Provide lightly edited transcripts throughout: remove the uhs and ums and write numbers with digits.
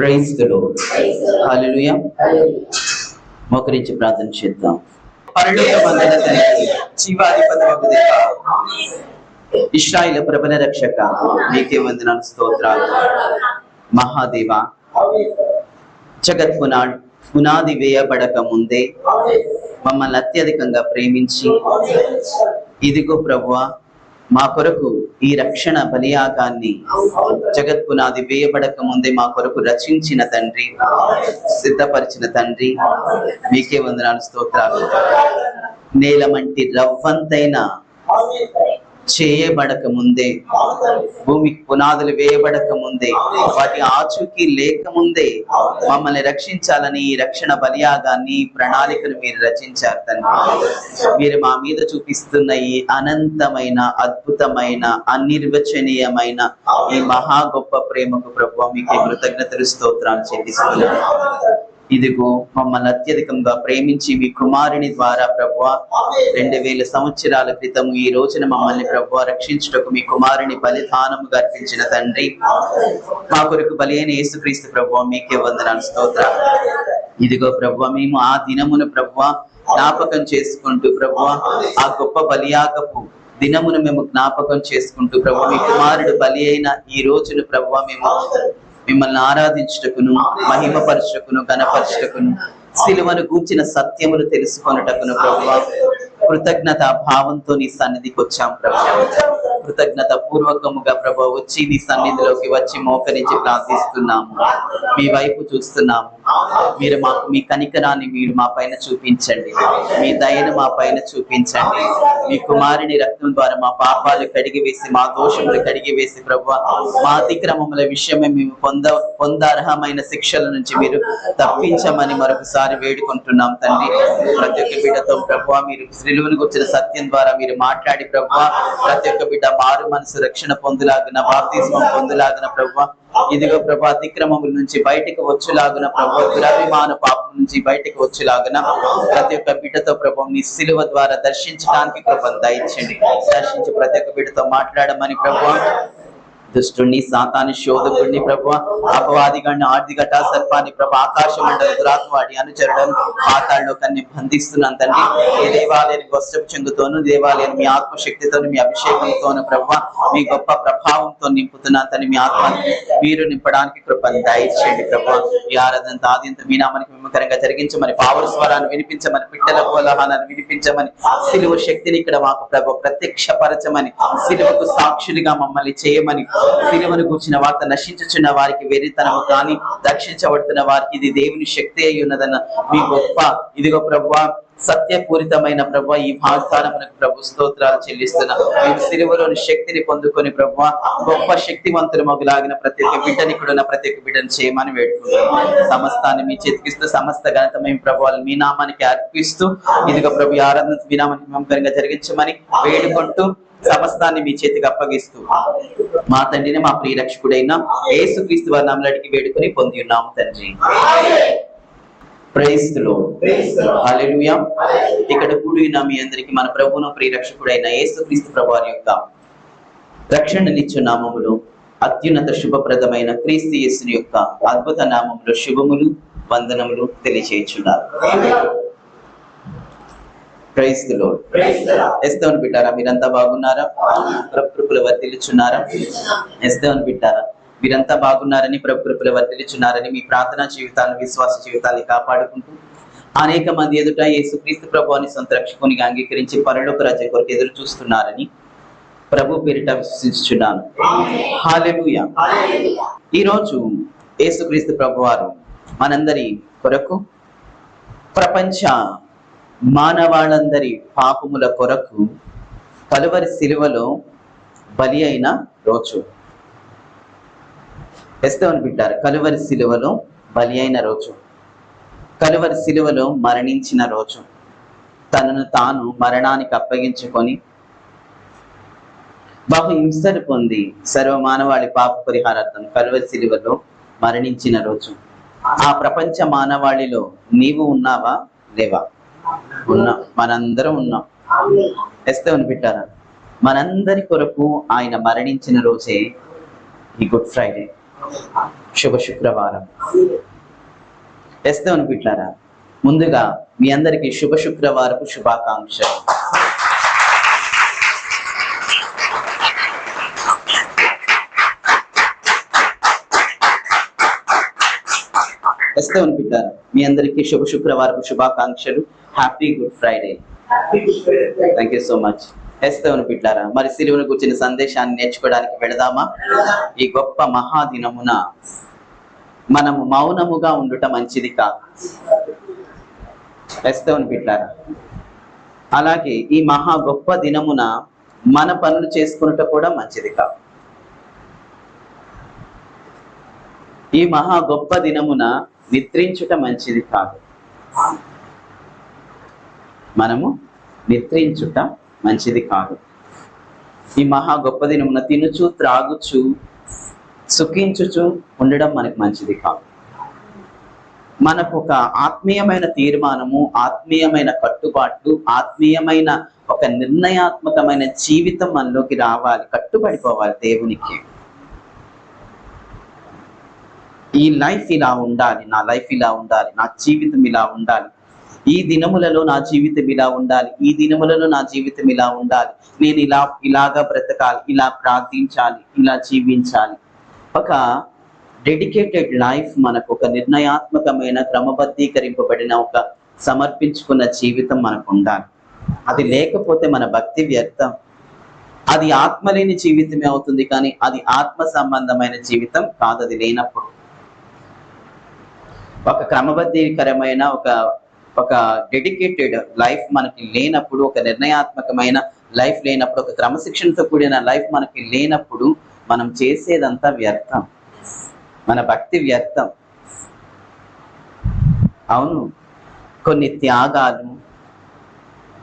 Praise the Lord. హల్లెలూయా. మోకరించి ప్రార్థన చేద్దాం. పరలోకమందున తండ్రి, జీవాధిపతి దేవా, ఇశ్రాయేలు ప్రబల రక్షక, నీకే వందనాలు, స్తోత్రాలు. మహాదేవ, జగత్ పునాది వేయబడక ముందే మమ్మల్ని అత్యధికంగా ప్రేమించి, ఇదిగో ప్రభువా, మా కొరకు ఈ రక్షణ బలియాగాన్ని జగత్ పునాది వేయబడక ముందే మా కొరకు రచించిన తండ్రి, సిద్ధపరిచిన తండ్రి, మీకే వందనాలు, స్తోత్రాలు. నేలమంటి రవ్వంతైన చేయబడక ముందే, భూమికి పునాదులు వేయబడక ముందే, వాటి ఆచూకీ లేక ముందే మమ్మల్ని రక్షించాలని ఈ రక్షణ బలియాగాన్ని, ప్రణాళికను మీరు రచించారు తండ్రి. మీరు మా మీద చూపిస్తున్న ఈ అనంతమైన, అద్భుతమైన, అనిర్వచనీయమైన ఈ మహా గొప్ప ప్రేమకు ప్రభువా, మీకు కృతజ్ఞతలు, స్తోత్రాలు చెల్లిస్తున్నాను. ఇదిగో మమ్మల్ని అత్యధికంగా ప్రేమించి మీ కుమారుని ద్వారా ప్రభువా 2000 సంవత్సరాల క్రితం ఈ రోజున మమ్మల్ని ప్రభువా రక్షించుటకు మీ కుమారుని బలిదానముగా అర్పించిన తండ్రి, మా కొరకు బలి అయిన యేసుక్రీస్తు ప్రభువా, మీకే వందనాలు, స్తోత్రాలు. ఇదిగో ప్రభువా, మేము ఆ దినమును ప్రభువా జ్ఞాపకం చేసుకుంటూ ప్రభువా, ఆ గొప్ప బలియాగపు దినమును మేము జ్ఞాపకం చేసుకుంటూ ప్రభువా, మీ కుమారుడు బలి అయిన ఈ రోజును ప్రభువా మేము మిమ్మల్ని ఆరాధించుటకును, మహిమపరచుటకును, ఘనపరచుటకును, సిలువను గూర్చిన సత్యములు తెలుసుకొనుటకును ప్రభువా కృతజ్ఞత భావంతో నీ సన్నిధికి వచ్చాం ప్రభువా. కృతజ్ఞత పూర్వకముగా ప్రభువా వచ్చి నీ సన్నిధిలోకి వచ్చి మోకరించి ప్రార్థిస్తున్నాము. మీ వైపు చూస్తున్నాము. మీరు మాకు మీ కనికరాన్ని మీరు మా పైన చూపించండి. మీ దయను మా పైన చూపించండి. మీ కుమారుని రక్తం ద్వారా మా పాపాలు కడిగి వేసి, మా దోషములు కడిగి వేసి ప్రభువా, మా అతిక్రమముల విషయమే మేము పొందర్హమైన శిక్షల నుంచి మీరు తప్పించమని మరొకసారి వేడుకుంటున్నాం తండ్రి. ప్రతి ఒక్క బిడ్డతో ప్రభువా మీరు సిలువను గుర్చిన సత్యం ద్వారా మీరు మాట్లాడి ప్రభువా, ప్రతి ఒక్క బిడ్డ మారు మనసు రక్షణ పొందులాగున, బాప్తిస్మం పొందులాగున ప్రభువా, ఇదిగో ప్రభా అతిక్రమముల నుంచి బయటకు వచ్చులాగున ప్రభువా, దురభిమాన పాపం నుంచి బయటకు వచ్చులాగున ప్రతి ఒక్క బిడ్డతో ప్రభు నీ సిలువ ద్వారా దర్శించడానికి కృపను దయచేయండి. దర్శించి ప్రతి ఒక్క బిడ్డతో మాట్లాడమని ప్రభువా, దుష్టుని, సాతాని, శోధకుడిని ప్రభువా, అపవాదిగాడిని, ఆర్థికట సర్పాన్ని ప్రభు, ఆకాశ మండల దురాత్వాడి అనుచరులను పాతాళలోకాన్ని బంధిస్తున్నాను తండ్రి. ఈ దేవాలయానికి వస్త్రపు చెంగుతోను, దేవాలయాన్ని మీ ఆత్మశక్తితోను, మీ అభిషేకంతోను ప్రభువా, మీ గొప్ప ప్రభావంతో నింపుతున్నాను తండ్రి. మీ ఆత్మని మీరు నింపడానికి కృపను దయచేయండి ప్రభువా. ఈ ఆరాధన ఆద్యంత మీ నామానికి విముఖరంగా జరిగించమని, పావుల స్వరాన్ని వినిపించమని, పిట్టల కోలాహలాన్ని వినిపించమని, సిలువ శక్తిని ఇక్కడ మాకు ప్రభు ప్రత్యక్షపరచమని, సిలువకు సాక్షులుగా మమ్మల్ని చేయమని, సిలువను కూర్చిన వార్త నశించుచున్న వారికి వెర్రితనము కానీ, రక్షించబడుతున్న వారికి ఇది దేవుని శక్తి అయి ఉన్నదన్న మీ గొప్ప ఇదిగో ప్రభువా సత్యపూరితమైన ప్రభువా ఈ వాగ్దానమునకు ప్రభు స్తోత్రాలు చెల్లిస్తున్నా. మేము సిలువలోని శక్తిని పొందుకొని ప్రభువా గొప్ప శక్తివంతులు మగులాగిన ప్రతి ఒక్క బిడ్డని కూడా ప్రతి ఒక్క బిడ్డను చేయమని వేడుకుంటున్నాం. సమస్తాన్ని మీ చేతికిస్తూ, సమస్త ఘనత మేము ప్రభువాలు మీ నామానికి అర్పిస్తూ, ఇదిగో ప్రభు ఆరాధన మీ నామానికి మమకరంగా జరిగించమని వేడుకుంటూ, సమస్తాన్ని మీ చేతికి అప్పగిస్తూ మా తండ్రిని, మా ప్రియ రక్షకుడైన యేసుక్రీస్తు వారి నామములో అడిగి వేడుకొని పొంది ఉన్నాము తండ్రి. Praise the Lord. హల్లెలూయా. ఇక్కడ కూడిన మీ అందరికి మన ప్రభువును ప్రియ రక్షకుడైన యేసుక్రీస్తు ప్రభువారి యొక్క రక్షణనిచ్చు నామములో, అత్యున్నత శుభప్రదమైన క్రీస్తు యేసుని యొక్క అద్భుత నామములో శుభములు, వందనములు తెలియచేయుచున్నారు. Praise the Lord. ఎస్తేవని బిడ్డారా, మీరంతా బాగున్నారా? కృపలు వర్ధిల్లుచున్నారా? ఎస్తేవని బిడ్డారా, మీరంతా బాగున్నారని, కృపలు వర్ధిల్లుచున్నారని, మీ ప్రార్థనా జీవితాన్ని, విశ్వాస జీవితాన్ని కాపాడుకుంటూ అనేక మంది ఎదుట యేసుక్రీస్తు ప్రభువుని సొంత రక్షకునిగా అంగీకరించి పరలోక రాజ్యం కొరకు ఎదురు చూస్తున్నారని ప్రభు పేరిట విశ్వసిస్తున్నాను. హల్లెలూయా. ఈరోజు యేసుక్రీస్తు ప్రభువారు మనందరి కొరకు, ప్రపంచ మానవాళందరి పాపముల కొరకు కలువరి సిలువలో బలి అయిన రోజు. ఎస్తేవని బిడ్డారు, కలువరి సిలువలో బలి అయిన రోజు, కలువరి సిలువలో మరణించిన రోజు, తనను తాను మరణానికి అప్పగించుకొని బహు హింసను పొంది సర్వమానవాళి పాప పరిహారార్థం కలువరి సిలువలో మరణించిన రోజు. ఆ ప్రపంచ మానవాళిలో నీవు ఉన్నావా లేవా? ఉన్నా. మనందరం ఉన్నాం. ఎస్తేవని బిడ్డారా, మనందరి కొరకు ఆయన మరణించిన రోజే ఈ గుడ్ ఫ్రైడే. శుభ శుక్రవారం. ఎస్తేవన్ బిడ్డలారా, ముందుగా మీ అందరికీ శుభ శుక్రవారపు శుభాకాంక్షలు. ఎస్తేవన్ బిడ్డలారా, మీ అందరికీ శుభ శుక్రవారపు శుభాకాంక్షలు. Happy good Friday. Thank you so much. ఎస్తేవన్ బిడ్డలారా, మరి సిలువను గురించిన సందేశాన్ని నేర్చుకోవడానికి వెళదామా? ఈ గొప్ప మహాదినమున మనము మౌనముగా ఉండుట మంచిది కాదు. ఎస్తేవన్ బిడ్డలారా, అలాగే ఈ మహా గొప్ప దినమున మన పనులు చేసుకున్నట కూడా మంచిది కాదు. ఈ మహా గొప్ప దినమున నిద్రించుట మంచిది కాదు. మనము నిద్రించుట మంచిది కాదు. ఈ మహా గొప్ప దినమున తినుచు త్రాగుచు సుఖించుచు ఉండడం మనకు మంచిది కాదు. మనకు ఒక ఆత్మీయమైన తీర్మానము, ఆత్మీయమైన కట్టుబాట్లు, ఆత్మీయమైన ఒక నిర్ణయాత్మకమైన జీవితం మనలోకి రావాలి, కట్టుబడిపోవాలి దేవునికి. ఈ లైఫ్ ఇలా ఉండాలి, నా లైఫ్ ఇలా ఉండాలి, నా జీవితం ఇలా ఉండాలి, ఈ దినములలో నా జీవితం ఇలా ఉండాలి, ఈ దినములలో నా జీవితం ఇలా ఉండాలి, నేను ఇలాగా బ్రతకాలి, ఇలా ప్రార్థించాలి, ఇలా జీవించాలి. ఒక డెడికేటెడ్ లైఫ్, మనకు ఒక నిర్ణయాత్మకమైన క్రమబద్ధీకరింపబడిన ఒక సమర్పించుకున్న జీవితం మనకు ఉండాలి. అది లేకపోతే మన భక్తి వ్యర్థం. అది ఆత్మ లేని జీవితమే అవుతుంది, కానీ అది ఆత్మ సంబంధమైన జీవితం కాదు. అది లేనప్పుడు ఒక క్రమబద్ధీకరమైన ఒక డెడికేటెడ్ లైఫ్ మనకి లేనప్పుడు, ఒక నిర్ణయాత్మకమైన లైఫ్ లేనప్పుడు, ఒక క్రమశిక్షణతో కూడిన లైఫ్ మనకి లేనప్పుడు మనం చేసేదంతా వ్యర్థం, మన భక్తి వ్యర్థం. అవును, కొన్ని త్యాగాలు,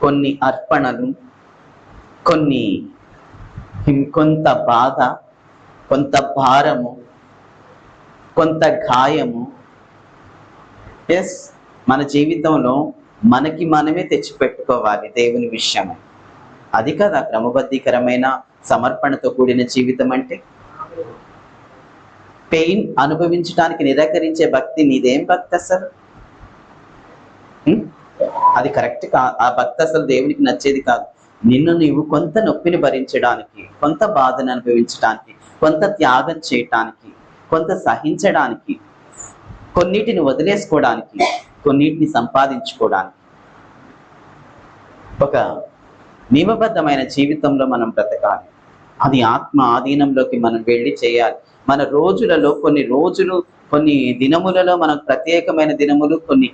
కొన్ని అర్పణలు, కొంత బాధ, కొంత భారము, కొంత గాయము, మన జీవితంలో మనకి మనమే తెచ్చిపెట్టుకోవాలి దేవుని విషయమే. అది కదా క్రమబద్ధీకరమైన సమర్పణతో కూడిన జీవితం అంటే. పెయిన్ అనుభవించడానికి నిరాకరించే భక్తి నీదేం భక్తి అసలు? అది కరెక్ట్ కాదు. ఆ భక్తి అసలు దేవునికి నచ్చేది కాదు. నిన్ను నీవు కొంత నొప్పిని భరించడానికి, కొంత బాధను అనుభవించడానికి, కొంత త్యాగం చేయటానికి, కొంత సహించడానికి, కొన్నిటిని వదిలేసుకోవడానికి, కొన్నిటిని సంపాదించుకోవడానికి, ఒక నియమబద్ధమైన జీవితంలో మనం బ్రతకాలి. అది ఆత్మ ఆధీనంలోకి మనం వెళ్ళి చేయాలి. మన రోజులలో కొన్ని దినములలో మనకు ప్రత్యేకమైన దినములు, కొన్ని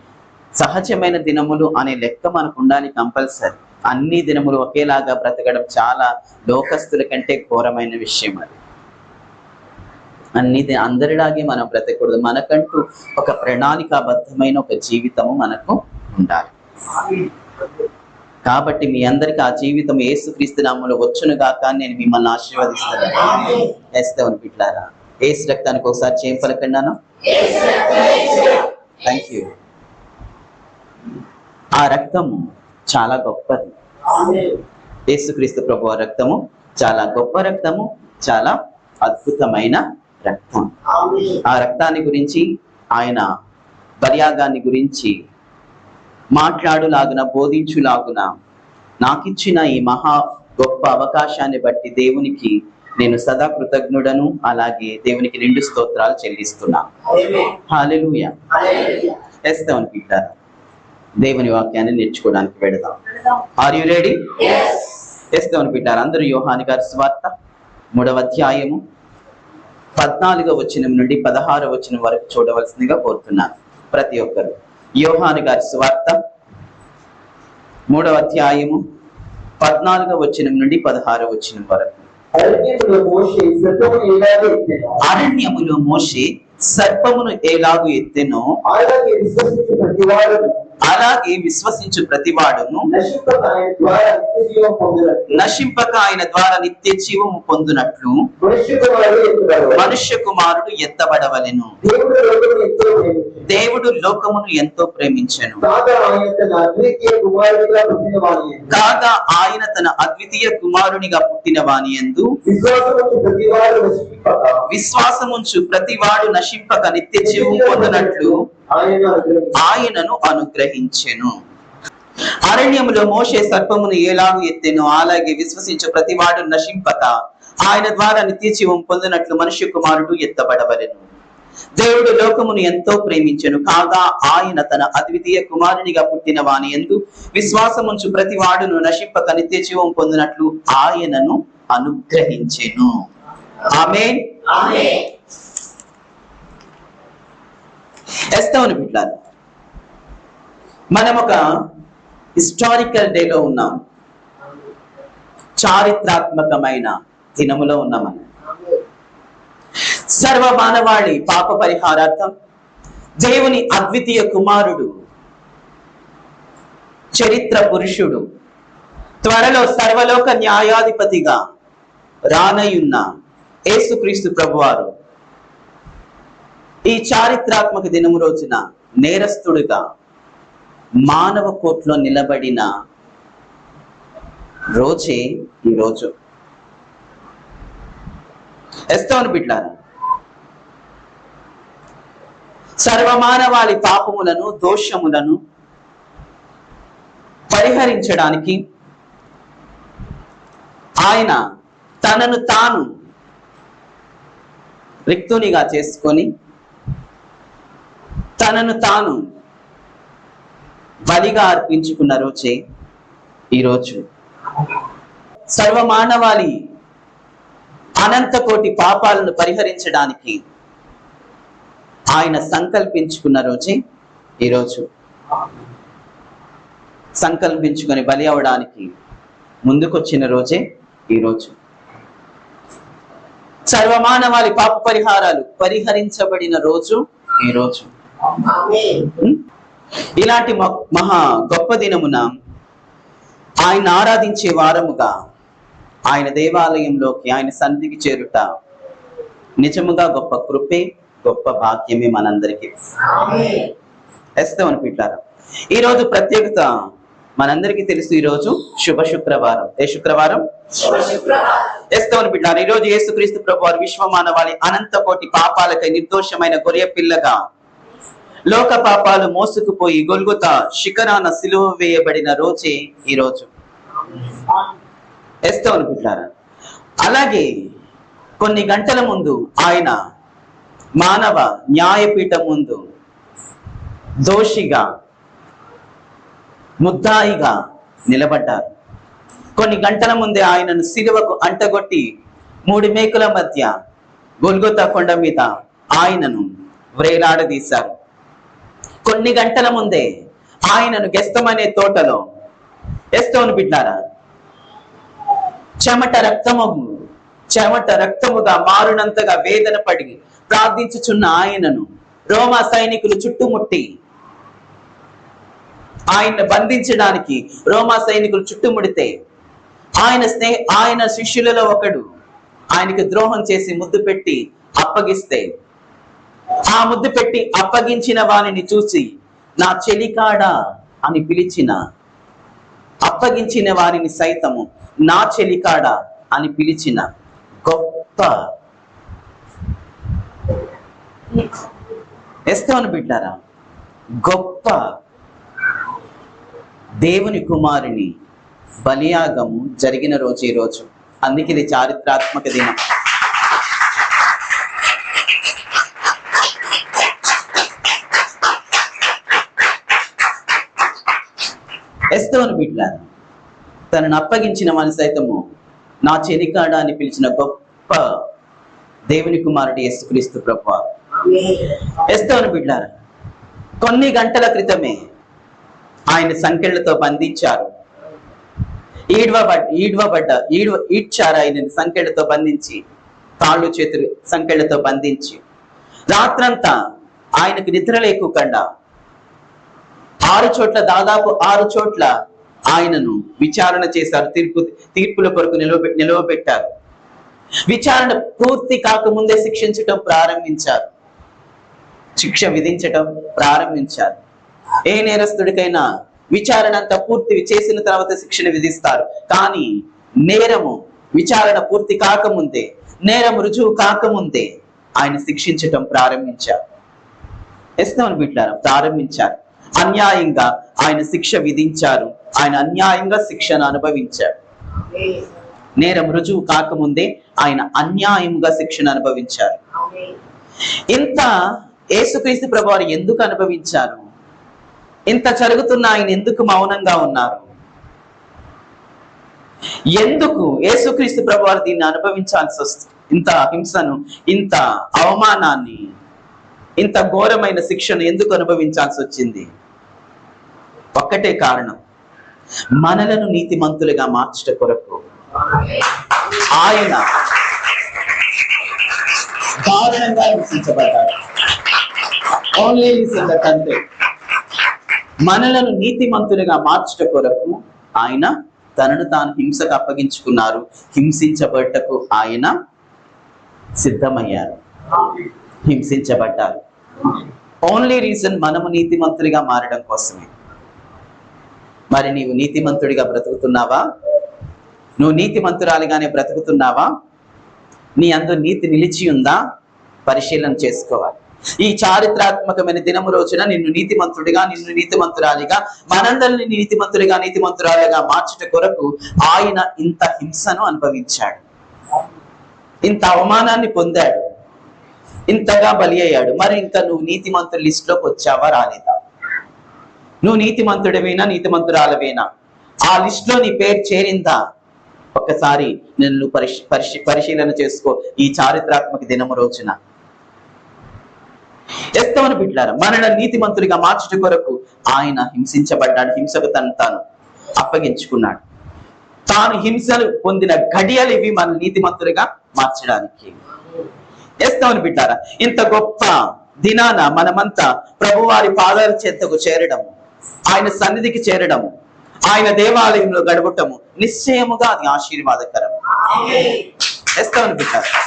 సహజమైన దినములు అనే లెక్క మనకు ఉండాలి కంపల్సరీ. అన్ని దినములు ఒకేలాగా బ్రతకడం చాలా లోకస్తుల కంటే ఘోరమైన విషయం. అది అందరిలాగే మనం బ్రతకూడదు. మనకంటూ ఒక ప్రణాళికాబద్ధమైన ఒక జీవితము మనకు ఉండాలి. కాబట్టి మీ అందరికి ఆ జీవితం యేసుక్రీస్తు నామములో వచ్చును గాక అని నేను మిమ్మల్ని ఆశీర్వదిస్తున్నాను. ఎస్తేవన్ బిడ్డలారా, యేసు రక్తానికి ఒకసారి చేయం పలకన్నాను. Thank you. ఆ రక్తము చాలా గొప్పది. యేసుక్రీస్తు ప్రభు రక్తము చాలా గొప్ప రక్తము, చాలా అద్భుతమైన రక్తం. ఆ రక్తాన్ని గురించి, ఆయన బలియాగాన్ని గురించి మాట్లాడులాగున, బోధించులాగున నాకిచ్చిన ఈ మహా గొప్ప అవకాశాన్ని బట్టి దేవునికి నేను సదా కృతజ్ఞుడను. అలాగే దేవునికి 2 స్తోత్రాలు చెల్లిస్తున్నాను. హల్లెలూయా. ఎస్తేవన్ బిడ్డలారా, దేవుని వాక్యాన్ని నేర్చుకోవడానికి వెళదాం. Are you ready? ఎస్తేవన్ బిడ్డలారా, అందరూ యోహాను గారి సువార్త 3వ అధ్యాయము 14వ వచనం నుండి 16వ వచనం వరకు చూడవలసిందిగా కోరుతున్నాను. ప్రతి ఒక్కరు యోహాను గారి సువార్త 3వ అధ్యాయము 14వ వచనం నుండి 16వ వచనం వరకు. అరణ్యములో మోషే సర్పమును ఎలాగు ఎత్తెనో అలాగే విశ్వసించు ప్రతివాడును నశింపక ఆయన ద్వారా నిత్య జీవము పొందునట్లు మనుష్య కుమారుడు ఎత్తబడవలెను. దేవుడు లోకమును ఎంతో ప్రేమించెను, కాగా ఆయన తన అద్వితీయ కుమారునిగా పుట్టిన వాని యందు విశ్వాసముంచు ప్రతివాడు నశింపక నిత్య జీవం పొందినట్లు ఆయనను అనుగ్రహించెను. అరణ్యములో మోషే సర్పమును ఎలాగూ ఎత్తెను, అలాగే విశ్వసించు ప్రతివాడు నశింపక ఆయన ద్వారా నిత్య జీవం పొందినట్లు మనుష్య కుమారుడు ఎత్తబడవలెను. దేవుడు లోకమును ఎంతో ప్రేమించెను, కాగా ఆయన తన అద్వితీయ కుమారునిగా పుట్టిన వాని యందు విశ్వాసముంచు ప్రతి వాడును నశింపక నిత్య జీవం పొందినట్లు ఆయనను అనుగ్రహించెను. ఆమేన్. ఎస్తవని బిడ్డలారా, మనం ఒక హిస్టారికల్ డేలో ఉన్నాం, చారిత్రాత్మకమైన దినములో ఉన్నామని. సర్వ మానవాళి పాప పరిహారార్థం దేవుని అద్వితీయ కుమారుడు, చరిత్ర పురుషుడు, త్వరలో సర్వలోక న్యాయాధిపతిగా రానయున్న యేసుక్రీస్తు ప్రభువారు ఈ చారిత్రాత్మక దినము రోజున నేరస్తుడిగా మానవ కోర్టులో నిలబడిన రోజే ఈ రోజు. ఎస్తవని బిడ్డలారా, సర్వమానవాళి పాపములను దోషములను పరిహరించడానికి ఆయన తనను తాను రిక్తునిగా చేసుకొని తనను తాను బలిగా అర్పించుకున్న రోజే ఈరోజు. సర్వమానవాళి అనంత కోటి పాపాలను పరిహరించడానికి ఆయన సంకల్పించుకున్న రోజే ఈరోజు. సంకల్పించుకొని బలి అవడానికి ముందుకొచ్చిన రోజే ఈరోజు. సర్వమానవాళి పాప పరిహారాలు పరిహరించబడిన రోజు ఈరోజు. ఇలాంటి మహా గొప్ప దినమున ఆయన ఆరాధించే వారముగా ఆయన దేవాలయంలోకి, ఆయన సన్నిధికి చేరుట నిజముగా గొప్ప కృపే, గొప్ప భాగ్యమే మనందరికీ. ఎస్తవని బిడ్డలారా, ఈరోజు ప్రత్యేకత మనందరికీ తెలుసు. ఈరోజు శుభ శుక్రవారం. ఏ శుక్రవారం? ఎస్తవని బిడ్డలారా, ఈరోజు యేసుక్రీస్తు ప్రభువారు విశ్వమానవాళి అనంత కోటి పాపాలకై నిర్దోషమైన గొర్రె పిల్లగా లోక పాపాలు మోసుకుపోయి గొల్గొతా శిఖరాన సిలువ వేయబడిన రోజే ఈరోజు. ఎస్తవని బిడ్డలారా, అలాగే కొన్ని గంటల ముందు ఆయన మానవ న్యాయపీఠం ముందు దోషిగా, ముద్దాయిగా నిలబడ్డారు. కొన్ని గంటల ముందే ఆయనను సిలువకు అంటగొట్టి 3 మేకుల మధ్య గొల్గొతా కొండ మీద ఆయనను వ్రేలాడదీశారు. కొన్ని గంటల ముందే ఆయనను గెస్తమనే తోటలో, ఎస్తవని బిడ్డలారా, చెమట రక్తముగా మారునంతగా వేదన పడి ప్రార్థించుచున్న ఆయనను రోమా సైనికులు చుట్టుముట్టి, ఆయన్ని బంధించడానికి రోమా సైనికులు చుట్టుముడితే ఆయన శిష్యులలో ఒకడు ఆయనకు ద్రోహం చేసి ముద్దు పెట్టి అప్పగిస్తే, ఆ ముద్దు పెట్టి అప్పగించిన వానిని చూసి నా చెలికాడా అని పిలిచిన, అప్పగించిన వారిని సైతము నా చెలికాడా అని పిలిచిన గొప్ప ఎస్తవని బిడ్డారా, గొప్ప దేవుని కుమారుని బలియాగము జరిగిన రోజు ఈ రోజు. అందుకే ఇది చారిత్రాత్మక దినం. ఎస్తవని బిడ్డలారా, తనను అప్పగించిన వాని సైతము నా చెలికాడా అని పిలిచిన గొప్ప దేవుని కుమారుడు యేసుక్రీస్తు ప్రభువారు. ఎస్తవని బిడ్డలారా, కొన్ని గంటల క్రితమే ఆయన సంకెళ్లతో బంధించారు. ఈడ్చారు ఆయన సంకెళ్లతో బంధించి, కాళ్ళు చేతులు సంకెళ్లతో బంధించి, రాత్రంతా ఆయనకు నిద్ర లేకుండా 6 చోట్ల, దాదాపు 6 చోట్ల ఆయనను విచారణ చేశారు. తీర్పుల కొరకు నిలవబెట్టారు. విచారణ పూర్తి కాకముందే శిక్షించటం ప్రారంభించారు, శిక్ష విధించటం ప్రారంభించారు. ఏ నేరస్తుడికైనా విచారణ అంతా పూర్తి చేసిన తర్వాత శిక్షణ విధిస్తారు. కానీ నేరము విచారణ పూర్తి కాకముందే, నేరం రుజువు కాకముందే ఆయన శిక్షించటం ప్రారంభించారు. ఎస్తమని బిడ్డలారా, ప్రారంభించారు. అన్యాయంగా ఆయన శిక్ష విధించారు. ఆయన అన్యాయంగా శిక్షను అనుభవించారు. నేరం రుజువు కాకముందే ఆయన అన్యాయంగా శిక్షను అనుభవించారు. ఇంత యేసుక్రీస్తు ప్రభువారు ఎందుకు అనుభవించారు? ఇంత జరుగుతున్న ఆయన ఎందుకు మౌనంగా ఉన్నారు? ఎందుకు యేసుక్రీస్తు ప్రభువారు దీన్ని అనుభవించాల్సి వస్తుంది? ఇంత హింసను, ఇంత అవమానాన్ని, ఇంత ఘోరమైన శిక్షను ఎందుకు అనుభవించాల్సి వచ్చింది? ఒక్కటే కారణం, మనలను నీతిమంతులుగా మార్చుట కొరకు ఆయన దారుణంగా హింసించబడ్డాడు. ఓన్లీ కంటే మనలను నీతిమంతులుగా మార్చుట కొరకు ఆయన తనను తాను హింసకు అప్పగించుకున్నారు. హింసించబడ్డకు ఆయన సిద్ధమయ్యారు, హింసించబడ్డారు. ఓన్లీ రీజన్ మనము నీతిమంతులుగా మారడం కోసమే. మరి నీవు నీతిమంతుడిగా బ్రతుకుతున్నావా? నువ్వు నీతిమంతురాలిగానే బ్రతుకుతున్నావా? నీ అందు నీతి నిలిచి ఉందా? పరిశీలన చేసుకోవాలి. ఈ చారిత్రాత్మకమైన దినము రోజున నిన్ను నీతిమంతుడిగా, నిన్ను నీతిమంతురాలిగా, మనందరిని నీతిమంతుడిగా, నీతిమంతురాలిగా మార్చుట కొరకు ఆయన ఇంత హింసను అనుభవించాడు, ఇంత అవమానాన్ని పొందాడు, ఇంతగా బలి అయ్యాడు. మరి ఇంకా నువ్వు నీతిమంతుల లిస్టులోకి వచ్చావా, రాలేదా? నువ్వు నీతిమంతుడివేనా, నీతిమంతురాలవేనా? ఆ లిస్ట్ లో నీ పేరు చేరిందా? ఒక్కసారి నిన్ను పరిశీలన చేసుకో. ఈ చారిత్రాత్మక దినము రోజున ఎస్తమని బిడ్డలారా, మనల్ని నీతిమంతుడిగా మార్చుట కొరకు ఆయన హింసించబడ్డాడు. హింసకు తాను అప్పగించుకున్నాడు. తాను హింసలు పొందిన గడియలు ఇవి మన నీతిమంతుడిగా మార్చడానికి. ఎస్తమని బిడ్డలారా, ఇంత గొప్ప దినాన మనమంతా ప్రభువారి పాదాల చెంతకు చేరడము, ఆయన సన్నిధికి చేరడము, ఆయన దేవాలయంలో గడపటము నిశ్చయముగా అది ఆశీర్వాదకరం. ఎస్తమని బిడ్డలారా,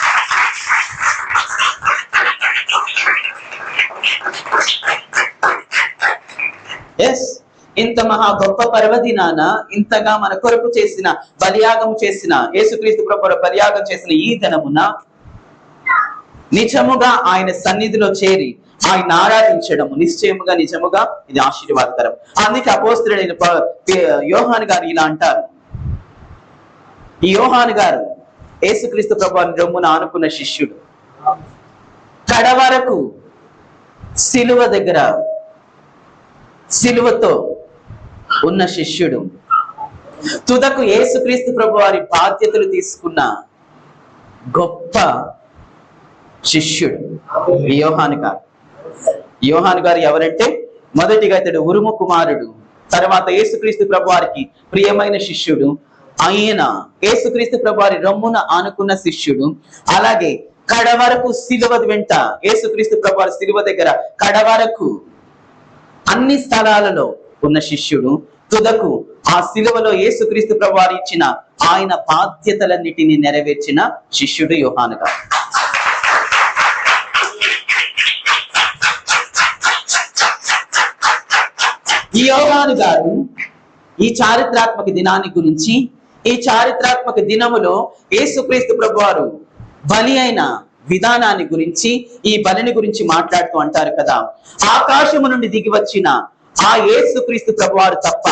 ఇంత మహా గొప్ప పర్వదినాన ఇంతగా మన కొరకు చేసిన బలియాగం చేసిన యేసుక్రీస్తు ప్రభువు బలియాగం చేసిన ఈ దినమున నిజముగా ఆయన సన్నిధిలో చేరి ఆయన ఆరాధించడము నిశ్చయముగా నిజముగా ఇది ఆశీర్వాదకరం. అందుకే అపోస్తలుడైన యోహాను గారు ఇలా అంటారు. ఈ యోహాను గారు యేసుక్రీస్తు ప్రభువుని రొమ్మున ఆనుకున్న శిష్యుడు. కడవరకు సిలువ దగ్గర సిలువతో ఉన్న శిష్యుడు. తుదకు యేసుక్రీస్తు ప్రభువారి బాధ్యతలు తీసుకున్న గొప్ప శిష్యుడు యోహాను గారు. యోహాను గారు ఎవరంటే, మొదటిగా ఇతడు ఉరుము కుమారుడు, తర్వాత యేసుక్రీస్తు ప్రభువారికి ప్రియమైన శిష్యుడు, ఆయన యేసుక్రీస్తు ప్రభువారి రొమ్మున ఆనుకున్న శిష్యుడు. అలాగే కడవరకు సిలువ వెంట యేసుక్రీస్తు ప్రభువారి సిలువ దగ్గర కడవరకు అన్ని స్థలాలలో ఉన్న శిష్యుడు. తుదకు ఆ సిలువలో యేసుక్రీస్తు ప్రభువారు ఇచ్చిన ఆయన బాధ్యతలన్నిటినీ నెరవేర్చిన శిష్యుడు యోహాను గారు. ఈ యోహాను గారు ఈ చారిత్రాత్మక దినాన్ని గురించి, ఈ చారిత్రాత్మక దినములో యేసుక్రీస్తు ప్రభువారు బలి అయిన విధానాన్ని గురించి, ఈ బలిని గురించి మాట్లాడుతూ అంటారు కదా, ఆకాశము నుండి దిగి వచ్చిన ఆ యేసుక్రీస్తు ప్రభువారు తప్ప,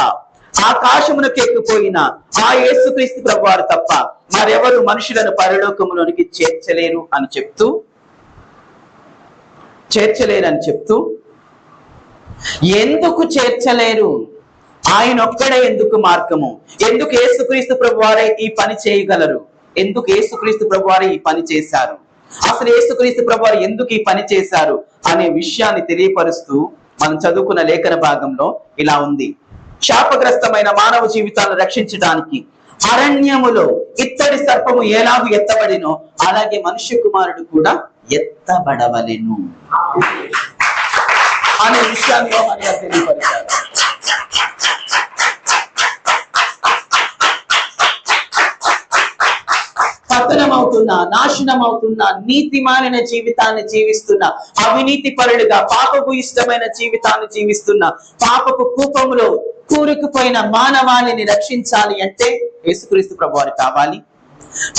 ఆకాశమునకు ఎక్కిపోయిన ఆ యేసుక్రీస్తు ప్రభువారు తప్ప మరెవరు మనుషులను పరలోకములోనికి చేర్చలేరు అని చెప్తూ ఎందుకు చేర్చలేరు? ఆయన ఒక్కడే ఎందుకు మార్గము? ఎందుకు యేసుక్రీస్తు ప్రభువారే ఈ పని చేయగలరు? ఎందుకు యేసుక్రీస్తు ప్రభువారే ఈ పని చేశారు? అసలు యేసుక్రీస్తు ప్రభువారు ఎందుకు ఈ పని చేశారు అనే విషయాన్ని తెలియపరుస్తూ మనం చదువుకున్న లేఖన భాగంలో ఇలా ఉంది. శాపగ్రస్తమైన మానవ జీవితాలను రక్షించడానికి అరణ్యములో ఇత్తడి సర్పము ఎలాగూ ఎత్తబడినో అలాగే మనుష్య కుమారుడు కూడా ఎత్తబడవలెను అనే విషయాన్ని యోహాను గారు తెలియపరిచారు. పతనమవుతున్న, నాశనమవుతున్న, నీతి మాలిన జీవితాన్ని జీవిస్తున్న, అవినీతి పరులుగా పాపపు ఇష్టమైన జీవితాన్ని జీవిస్తున్న, పాపపు కూపములో కూరుకుపోయిన మానవాళిని రక్షించాలి అంటే యేసుక్రీస్తు ప్రభువారు కావాలి.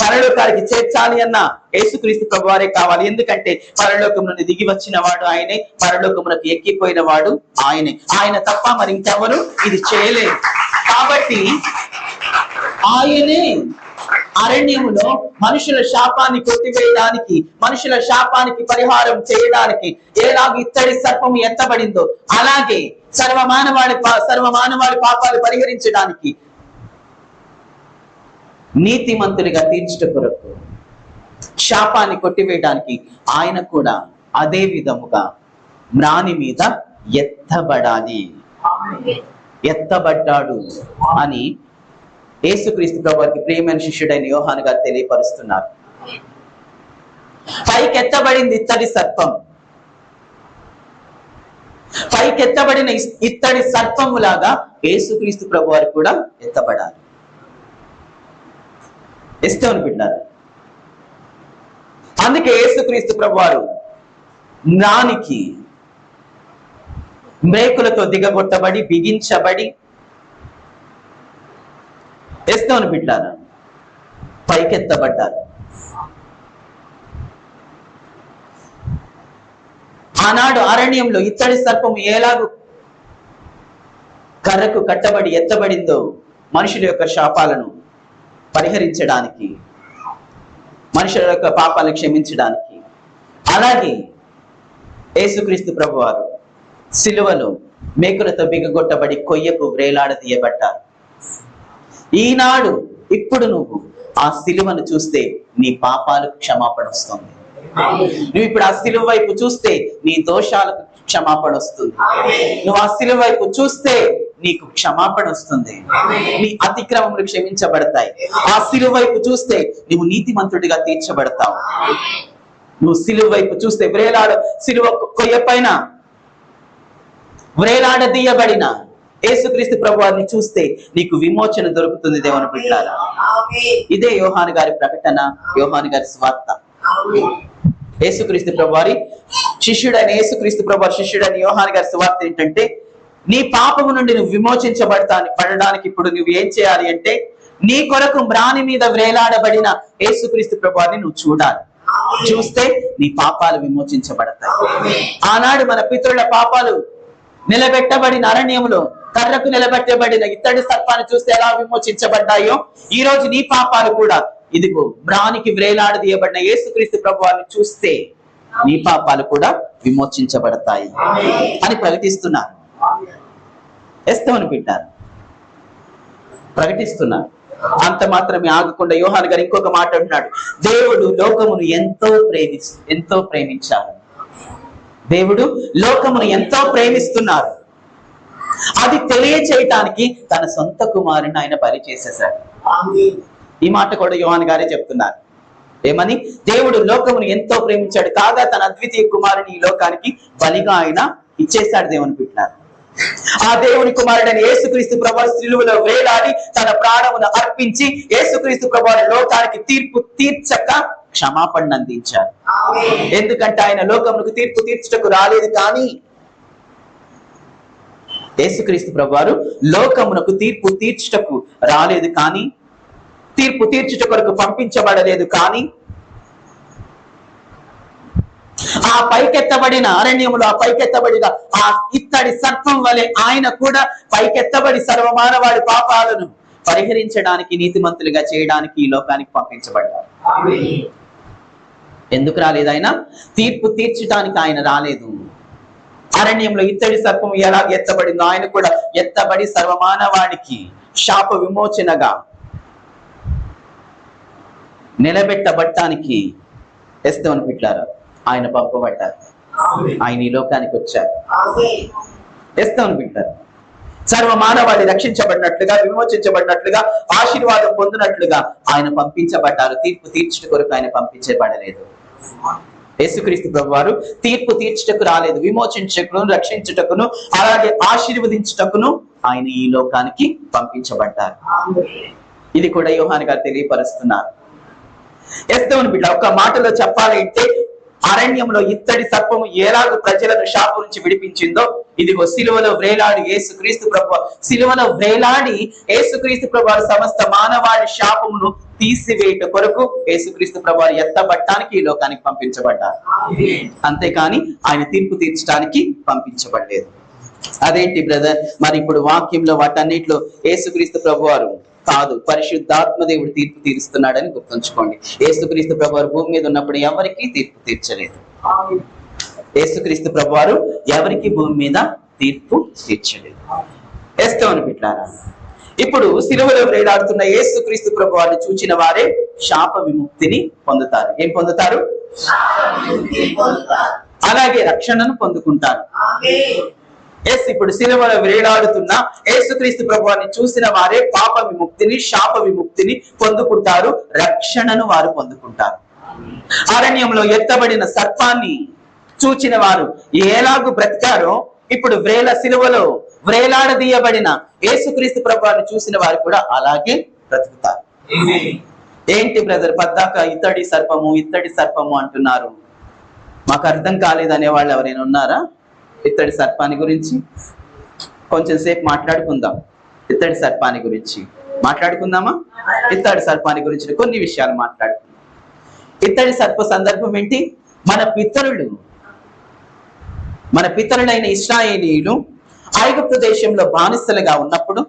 పరలోకానికి చేర్చాలి అన్న యేసుక్రీస్తు ప్రభువారే కావాలి. ఎందుకంటే పరలోకం నుండి దిగి వచ్చిన వాడు ఆయనే, పరలోకమునకు ఎక్కిపోయిన వాడు ఆయనే. ఆయన తప్ప మరి ఇంకెవరు ఇది చేయలేదు. కాబట్టి ఆయనే అరణ్యములో మనుషుల శాపాన్ని కొట్టివేయడానికి, మనుషుల శాపానికి పరిహారం చేయడానికి ఎలాగ ఇత్తడి సర్పం ఎత్తబడిందో అలాగే సర్వమానవాడి పాపాలు పరిహరించడానికి, నీతిమంతుడిగా తీర్చుట కొరకు, శాపాన్ని కొట్టివేయడానికి ఆయన కూడా అదే విధముగా మ్రాని మీద ఎత్తబడాలి, ఎత్తబడ్డాడు అని యేసుక్రీస్తు ప్రభువుకి ప్రియమైన శిష్యుడైన యోహాను గారు తెలియపరుస్తున్నారు. పైకెత్తబడింది ఇత్తడి సర్పం, పైకెత్తబడిన ఇత్తడి సర్పములాగా యేసుక్రీస్తు ప్రభువారు కూడా ఎత్తబడాలి. ఇష్టం బిడ్డారు. అందుకే యేసుక్రీస్తు ప్రభువారు మ్రానికి మేకులతో దిగగొట్టబడి బిగించబడి ఎస్తోను బిడ్డారు పైకెత్తబడ్డారు. ఆనాడు అరణ్యంలో ఇత్తడి సర్పము ఎలాగూ కర్రకు కట్టబడి ఎత్తబడిందో మనుషుల యొక్క శాపాలను పరిహరించడానికి, మనుషుల యొక్క పాపాలను క్షమించడానికి, అలాగే యేసుక్రీస్తు ప్రభువారు సిలువలో మేకులతో బిగగొట్టబడి కొయ్యకు వ్రేలాడదీయబడ్డారు. ఈనాడు ఇప్పుడు నువ్వు ఆ సిలువను చూస్తే నీ పాపాలకు క్షమాపణ వస్తుంది. నువ్వు ఇప్పుడు ఆ సిలువ వైపు చూస్తే నీ దోషాలకు క్షమాపణ వస్తుంది. నువ్వు ఆ సిలువ వైపు చూస్తే నీకు క్షమాపణ వస్తుంది, నీ అతిక్రమములు క్షమించబడతాయి. ఆ సిలువ వైపు చూస్తే నువ్వు నీతిమంతుడిగా తీర్చబడతావు. నువ్వు సిలువ వైపు చూస్తే సిలువ కొయ్య పైన వ్రేలాడదీయబడిన యేసుక్రీస్తు ప్రభువారిని చూస్తే నీకు విమోచన దొరుకుతుంది. దేవుని బిడ్డలారా, ఇదే యోహాను గారి ప్రకటన, యోహాను గారి సువార్త. యేసుక్రీస్తు ప్రభువారి శిష్యుడైన యేసుక్రీస్తు ప్రభువారి శిష్యుడైన యోహాను గారి సువార్త ఏంటంటే, నీ పాపము నుండి నువ్వు పడడానికి ఇప్పుడు నువ్వు ఏం చేయాలి అంటే, నీ కొరకు మ్రాని మీద వ్రేలాడబడిన యేసుక్రీస్తు ప్రభువారిని నువ్వు చూడాలి. చూస్తే నీ పాపాలు విమోచించబడతాయి. ఆనాడు మన పితరుల పాపాలు నిలబెట్టబడిన అరణ్యములో కర్రకు నిలబెట్టబడిన ఇత్తడి సర్పాన్ని చూస్తే ఎలా విమోచించబడ్డాయో, ఈ రోజు నీ పాపాలు కూడా ఇదిగో మ్రానికి వ్రేలాడదీయబడిన యేసుక్రీస్తు ప్రభువారిని చూస్తే నీ పాపాలు కూడా విమోచించబడతాయి అని ప్రకటిస్తున్నారు. ఎస్తమని పెట్టారు, ప్రకటిస్తున్నారు. అంత మాత్రమే ఆగకుండా యోహాను గారు ఇంకొక మాట అంటున్నాడు, దేవుడు లోకమును ఎంతో ప్రేమించారు. దేవుడు లోకమును ఎంతో ప్రేమిస్తున్నారు. అది తెలియచేయటానికి తన సొంత కుమారుని ఆయన బలి చేసేశాడు. ఈ మాట కూడా యోహాను గారే చెప్తున్నారు. ఏమని? దేవుడు లోకమును ఎంతో ప్రేమించాడు కాగా తన అద్వితీయ కుమారుని ఈ లోకానికి బలిగా ఆయన ఇచ్చేశాడు. దేవుని బిడ్డలారా, ఆ దేవుని కుమారుడైన యేసుక్రీస్తు ప్రభువు సిలువలో వేలాడి తన ప్రాణమును అర్పించి యేసుక్రీస్తు ప్రభువు లోకానికి తీర్పు తీర్చక క్షమాపణ అందించారు. ఎందుకంటే ఆయన లోకమునకు తీర్పు తీర్చుటకు రాలేదు, కానీ యేసుక్రీస్తు ప్రభువారు లోకమునకు తీర్పు తీర్చుటకు రాలేదు, కానీ తీర్పు తీర్చుట కొరకు పంపించబడలేదు. కానీ ఆ పైకెత్తబడిన అరణ్యములో ఆ పైకెత్తబడిన ఆ ఇత్తడి సర్పం వలె ఆయన కూడా పైకెత్తబడి సర్వమానవాడి పాపాలను పరిహరించడానికి, నీతిమంతులుగా చేయడానికి ఈ లోకానికి పంపించబడ్డారు. ఎందుకు రాలేదు? ఆయన తీర్పు తీర్చడానికి ఆయన రాలేదు. అరణ్యంలో ఇత్తడి సర్పం ఎలా ఎత్తబడిందో ఆయన కూడా ఎత్తబడి సర్వమానవాడికి శాప విమోచనగా నిలబెట్టబట్టానికి ఎస్తమని పెట్టారు. ఆయన పంపబడ్డారు, ఆయన ఈ లోకానికి వచ్చారు. ఎస్తమని పెట్టారు. సర్వమానవాడి రక్షించబడినట్లుగా, విమోచించబడినట్లుగా, ఆశీర్వాదం పొందినట్లుగా ఆయన పంపించబడ్డారు. తీర్పు తీర్చుట కొరకు ఆయన పంపించబడలేదు. యేసుక్రీస్తు ప్రభువారు తీర్పు తీర్చుటకు రాలేదు, విమోచించుటకును, రక్షించుటకును, అలాగే ఆశీర్వదించుటకును ఆయన ఈ లోకానికి పంపించబడ్డారు. ఇది కూడా యోహాను గారు తెలియపరుస్తున్నారు. ఎస్తోను బిడ్డ, ఒక్క మాటలో చెప్పాలంటే అరణ్యంలో ఇత్తడి సర్పము ఎలాగ ప్రజలను శాపం నుంచి విడిపించిందో, ఇదిగో సిలువలో వ్రేలాడి యేసుక్రీస్తు ప్రభువు, సిలువలో వ్రేలాడి యేసుక్రీస్తు ప్రభువు సమస్త మానవాళి శాపమును తీసివేయట కొరకు యేసుక్రీస్తు ప్రభువు ఎత్తబట్టానికి ఈ లోకానికి పంపించబడ్డారు. అంతేకాని ఆయన తీర్పు తీర్చడానికి పంపించబడలేదు. అదేంటి బ్రదర్? మరి ఇప్పుడు వాక్యంలో వాటన్నిటిలో యేసుక్రీస్తు ప్రభువారు కాదు, పరిశుద్ధాత్మ దేవుడు తీర్పు తీరుస్తున్నాడని గుర్తుంచుకోండి. యేసుక్రీస్తు ప్రభువారు భూమి మీద ఉన్నప్పుడు ఎవరికి తీర్పు తీర్చలేదు. యేసుక్రీస్తు ప్రభువారు ఎవరికి భూమి మీద తీర్పు తీర్చలేదు. ఎస్తవని బిడ్డలారా, ఇప్పుడు సిలువలో వేలాడుతున్న యేసుక్రీస్తు ప్రభువారిని చూచిన వారే శాప విముక్తిని పొందుతారు. ఏం పొందుతారు? అలాగే రక్షణను పొందుకుంటారు. ఇప్పుడు సిలువలో వేలాడుతున్న యేసుక్రీస్తు ప్రభువారిని చూసిన వారే పాప విముక్తిని, శాప విముక్తిని పొందుకుంటారు. రక్షణను వారు పొందుకుంటారు. అరణ్యంలో ఎత్తబడిన సర్పాన్ని చూచిన వారు ఎలాగూ బ్రతికారో, ఇప్పుడు సిలువలో వ్రేలాడదీయబడిన యేసుక్రీస్తు ప్రభువారిని చూసిన వారు కూడా అలాగే బ్రతుకుతారు. ఏంటి బ్రదర్ పద్దాక ఇత్తడి సర్పము అంటున్నారు, మాకు అర్థం కాలేదనే వాళ్ళు ఎవరైనా ఉన్నారా? ఇత్తడి సర్పాన్ని గురించి కొంచెం సేపు మాట్లాడుకుందాం. ఇత్తడి సర్పాన్ని గురించి మాట్లాడుకుందామా? ఇత్తడి సర్పాన్ని గురించి కొన్ని విషయాలు మాట్లాడుకుందాం. ఇత్తడి సర్ప సందర్భం ఏంటి? మన పితరులైన ఇశ్రాయేలీయులు ఐగుప్తు దేశంలో బానిసలుగా ఉన్నప్పుడు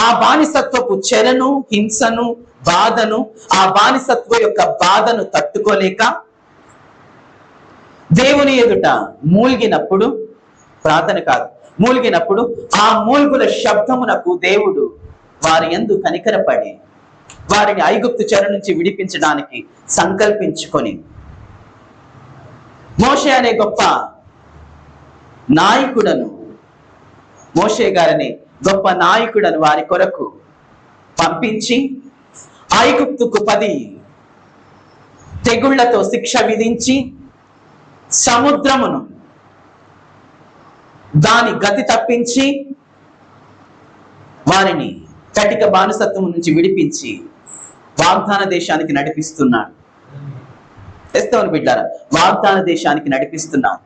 ఆ బానిసత్వపు చెరను, హింసను, బాధను, ఆ బానిసత్వ యొక్క బాధను తట్టుకోలేక దేవుని ఎదుట మూల్గినప్పుడు, ప్రార్థన కాదు, మూల్గినప్పుడు ఆ మూల్గుల శబ్దమునకు దేవుడు వారి యందు కనికరపడి వారిని ఐగుప్తు చెర నుంచి విడిపించడానికి సంకల్పించుకొని మోషే అనే గొప్ప నాయకుడను, మోషే గారిని గొప్ప నాయకుడను వారి కొరకు పంపించి ఐగుప్తుకు 10 తెగుళ్లతో శిక్ష విధించి సముద్రమును దాని గతి తప్పించి వారిని కటిక బానిసత్వం నుంచి విడిపించి వాగ్దాన దేశానికి నడిపిస్తున్నాడు. ఎస్తవని బిడ్డారా, వాగ్దాన దేశానికి నడిపిస్తున్నారు.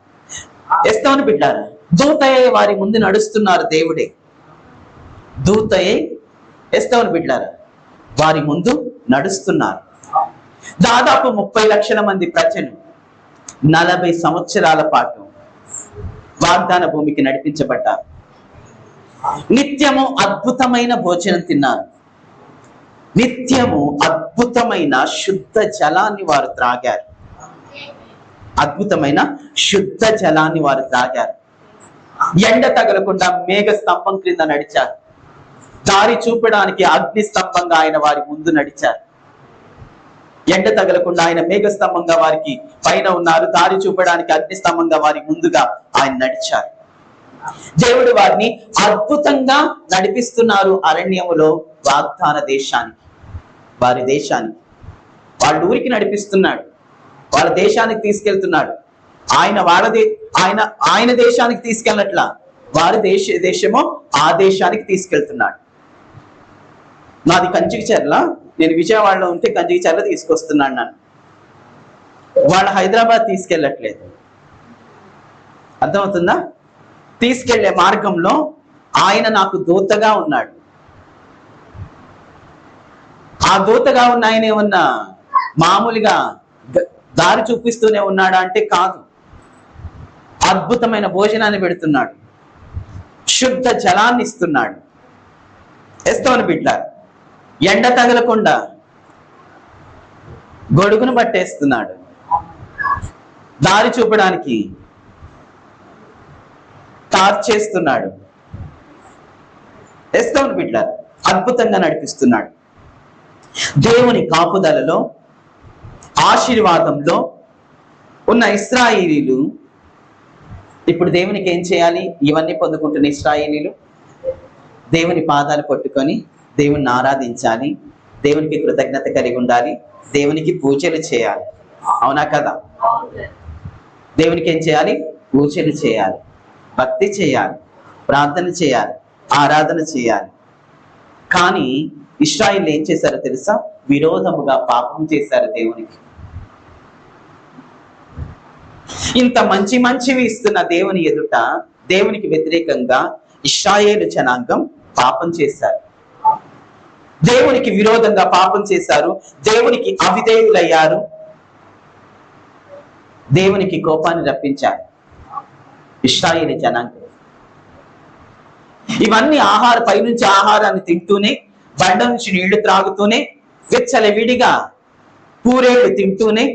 ఎస్తవని బిడ్డారా, దూతయ్య వారి ముందు నడుస్తున్నారు. దేవుడే దూతయ్య ఎస్తవని బిడ్డారా వారి ముందు నడుస్తున్నారు. దాదాపు 30 లక్షల మంది ప్రజలు 40 సంవత్సరాల పాటు వాగ్దాన భూమికి నడిపించబడ్డారు. నిత్యము అద్భుతమైన భోజనం తిన్నారు. నిత్యము అద్భుతమైన శుద్ధ జలాన్ని వారు త్రాగారు. అద్భుతమైన శుద్ధ జలాన్ని వారు త్రాగారు. ఎండ తగలకుండా మేఘ స్తంభం క్రింద నడిచారు. దారి చూపడానికి అగ్ని స్తంభంగా ఆయన వారి ముందు నడిచారు. ఎండ తగలకుండా ఆయన మేఘ స్తంభంగా వారికి పైన ఉన్నారు. దారి చూపడానికి అగ్ని స్తంభంగా వారి ముందుగా ఆయన నడిచారు. దేవుడు వారిని అద్భుతంగా నడిపిస్తున్నారు అరణ్యములో వాగ్దాన దేశానికి, వారి దేశానికి, వాళ్ళ ఊరికి నడిపిస్తున్నాడు. వాళ్ళ దేశానికి తీసుకెళ్తున్నాడు. ఆయన దేశానికి తీసుకెళ్ళట్లా, వారి దేశమో ఆ దేశానికి తీసుకెళ్తున్నాడు. నాది కంచికిచర్ల, నేను విజయవాడలో ఉంటే కంచికిచర్ల తీసుకొస్తున్నాను నన్ను. వాళ్ళు హైదరాబాద్ తీసుకెళ్ళట్లేదు. అర్థమవుతుందా? తీసుకెళ్లే మార్గంలో ఆయన నాకు దూతగా ఉన్నాడు. ఆ దూతగా ఉన్న ఆయన ఏమన్నా మామూలుగా దారి చూపిస్తూనే ఉన్నాడా అంటే కాదు. అద్భుతమైన భోజనాన్ని పెడుతున్నాడు, శుద్ధ జలాన్ని ఇస్తున్నాడు. ఎస్తవని బిడ్డ ఎండ తగలకుండా గొడుగును పట్టేస్తున్నాడు. దారి చూపడానికి టార్చ్ చేస్తున్నాడు. ఎస్తవని బిడ్డ అద్భుతంగా నడిపిస్తున్నాడు. దేవుని కాపుదలలో, ఆశీర్వాదంలో ఉన్న ఇశ్రాయేలీలు ఇప్పుడు దేవునికి ఏం చేయాలి? ఇవన్నీ పొందుకుంటున్న ఇశ్రాయేలీలు దేవుని పాదాలు పట్టుకొని దేవుణ్ణి ఆరాధించాలి, దేవునికి కృతజ్ఞత కలిగి ఉండాలి, దేవునికి పూజలు చేయాలి. అవునా కదా? దేవునికి ఏం చేయాలి? పూజలు చేయాలి, భక్తి చేయాలి, ప్రార్థన చేయాలి, ఆరాధన చేయాలి. కానీ ఇశ్రాయేలు ఏం చేశారో తెలుసా? విరోధముగా పాపం చేశారు దేవునికి. ఇంత మంచి మంచివి ఇస్తున్న దేవుని ఎదుట దేవునికి వ్యతిరేకంగా ఇశ్రాయేలు జనాంగం పాపం చేశారు, దేవునికి విరోధంగా పాపం చేశారు, దేవునికి అవిధేయులయ్యారు, దేవునికి కోపాన్ని రప్పించారు ఇశ్రాయేలు జనాంగం. ఇవన్నీ పైనుంచి ఆహారాన్ని తింటూనే, బండ నుంచి నీళ్లు త్రాగుతూనే, విడిగా పూరేళ్లు తింటూనే,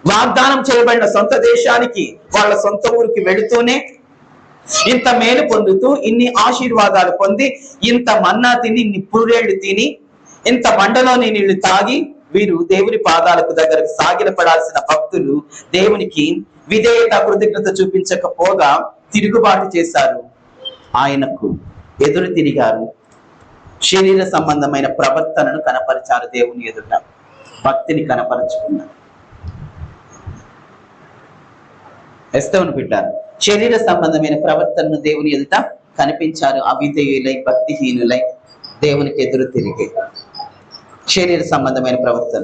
వాగ్దానం చేయబడిన సొంత దేశానికి వాళ్ళ సొంత ఊరికి వెళుతూనే, ఇంత మేలు పొందుతూ, ఇన్ని ఆశీర్వాదాలు పొంది, ఇంత మన్నా తిని, ఇన్ని పూరేళ్లు తిని, ఇంత బండలోని నీళ్లు తాగి వీరు దేవుని పాదాలకు దగ్గరకు సాగిలపడాల్సిన భక్తులు దేవునికి విధేయత కృతజ్ఞత చూపించకపోగా తిరుగుబాటు చేశారు, ఆయనకు ఎదురు తిరిగారు, శరీర సంబంధమైన ప్రవర్తనను కనపరిచారు, దేవుని ఎదుట భక్తిని కనపరచుకున్నారు. ఎస్తవును పెట్టారు, శరీర సంబంధమైన ప్రవర్తనను దేవుని ఎదుట కనిపించారు, అవిధేయులై భక్తిహీనులై దేవునికి ఎదురు తిరిగే శరీర సంబంధమైన ప్రవర్తన.